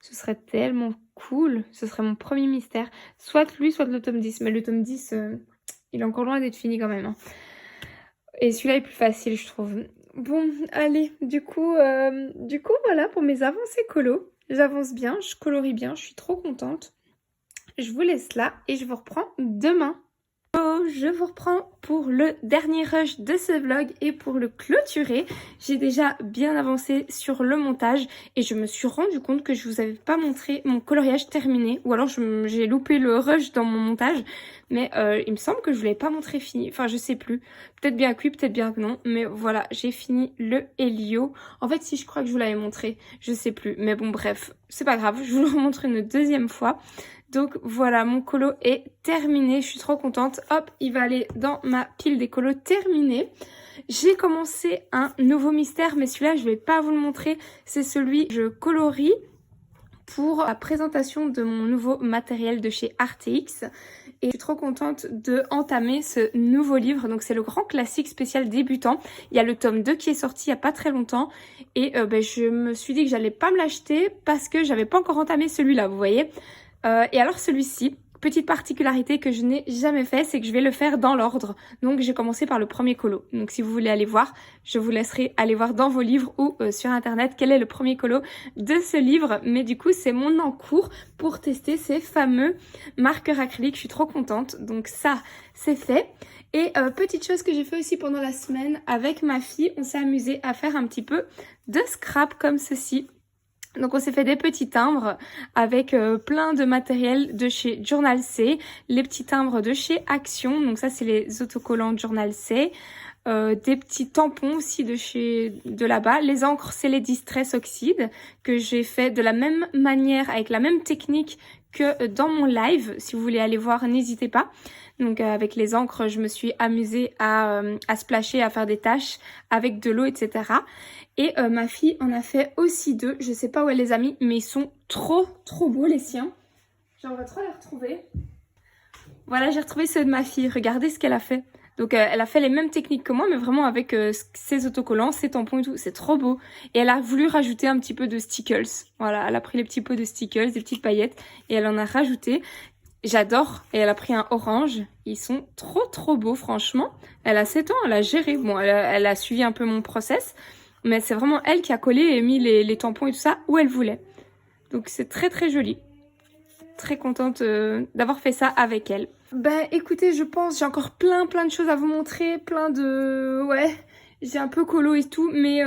A: Ce serait tellement cool. Ce serait mon premier mystère. Soit lui, soit le tome 10. Mais le tome 10, il est encore loin d'être fini quand même. Hein. Et celui-là est plus facile, je trouve. Bon, allez, du coup, voilà pour mes avancées colo. J'avance bien, je colorie bien, je suis trop contente. Je vous laisse là et je vous reprends demain. Je vous reprends pour le dernier rush de ce vlog et pour le clôturer. J'ai déjà bien avancé sur le montage et je me suis rendu compte que je vous avais pas montré mon coloriage terminé. Ou alors j'ai loupé le rush dans mon montage. Mais il me semble que je ne vous l'avais pas montré fini. Enfin, je sais plus. Peut-être bien que oui, peut-être bien que non. Mais voilà, j'ai fini le Helio. En fait, si je crois que je vous l'avais montré, je sais plus. Mais bon, bref, c'est pas grave. Je vous le remontre une deuxième fois. Donc voilà, mon colo est terminé. Je suis trop contente. Hop, il va aller dans ma pile des colos terminés. J'ai commencé un nouveau mystère, mais celui-là, je vais pas vous le montrer. C'est celui que je colorie pour la présentation de mon nouveau matériel de chez RTX. Et je suis trop contente de entamer ce nouveau livre. Donc c'est le grand classique spécial débutant. Il y a le tome 2 qui est sorti il n'y a pas très longtemps. Et je me suis dit que j'allais pas me l'acheter parce que j'avais pas encore entamé celui-là, vous voyez. Et alors celui-ci, petite particularité que je n'ai jamais fait, c'est que je vais le faire dans l'ordre. Donc j'ai commencé par le premier colo. Donc si vous voulez aller voir, je vous laisserai aller voir dans vos livres ou sur internet quel est le premier colo de ce livre. Mais du coup c'est mon encours pour tester ces fameux marqueurs acryliques. Je suis trop contente. Donc ça c'est fait. Et petite chose que j'ai fait aussi pendant la semaine avec ma fille, on s'est amusé à faire un petit peu de scrap comme ceci. Donc on s'est fait des petits timbres avec plein de matériel de chez Journal C, les petits timbres de chez Action, donc ça c'est les autocollants de Journal C, des petits tampons aussi de là-bas, les encres c'est les Distress Oxide que j'ai fait de la même manière avec la même technique que dans mon live, si vous voulez aller voir n'hésitez pas. Donc avec les encres je me suis amusée à splasher, à faire des taches avec de l'eau etc. Et ma fille en a fait aussi deux. Je sais pas où elle les a mis, mais ils sont trop beaux les siens. J'aimerais trop les retrouver. Voilà, j'ai retrouvé ceux de ma fille. Regardez ce qu'elle a fait. Donc elle a fait les mêmes techniques que moi, mais vraiment avec ses autocollants, ses tampons et tout. C'est trop beau. Et elle a voulu rajouter un petit peu de stickles. Voilà, elle a pris les petits pots de stickles, des petites paillettes, et elle en a rajouté. J'adore. Et elle a pris un orange. Ils sont trop beaux, franchement. Elle a 7 ans, elle a géré. Bon, elle a suivi un peu mon process. Mais c'est vraiment elle qui a collé et mis les tampons et tout ça où elle voulait. Donc c'est très joli. Très contente d'avoir fait ça avec elle. Ben écoutez, je pense j'ai encore plein de choses à vous montrer. Ouais, j'ai un peu colo et tout. Mais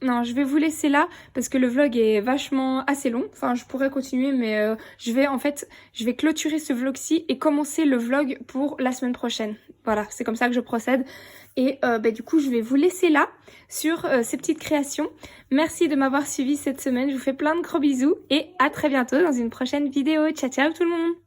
A: Non, je vais vous laisser là parce que le vlog est vachement assez long. Enfin, je pourrais continuer, mais je vais clôturer ce vlog-ci et commencer le vlog pour la semaine prochaine. Voilà, c'est comme ça que je procède. Et du coup, je vais vous laisser là sur ces petites créations. Merci de m'avoir suivi cette semaine. Je vous fais plein de gros bisous et à très bientôt dans une prochaine vidéo. Ciao, ciao tout le monde!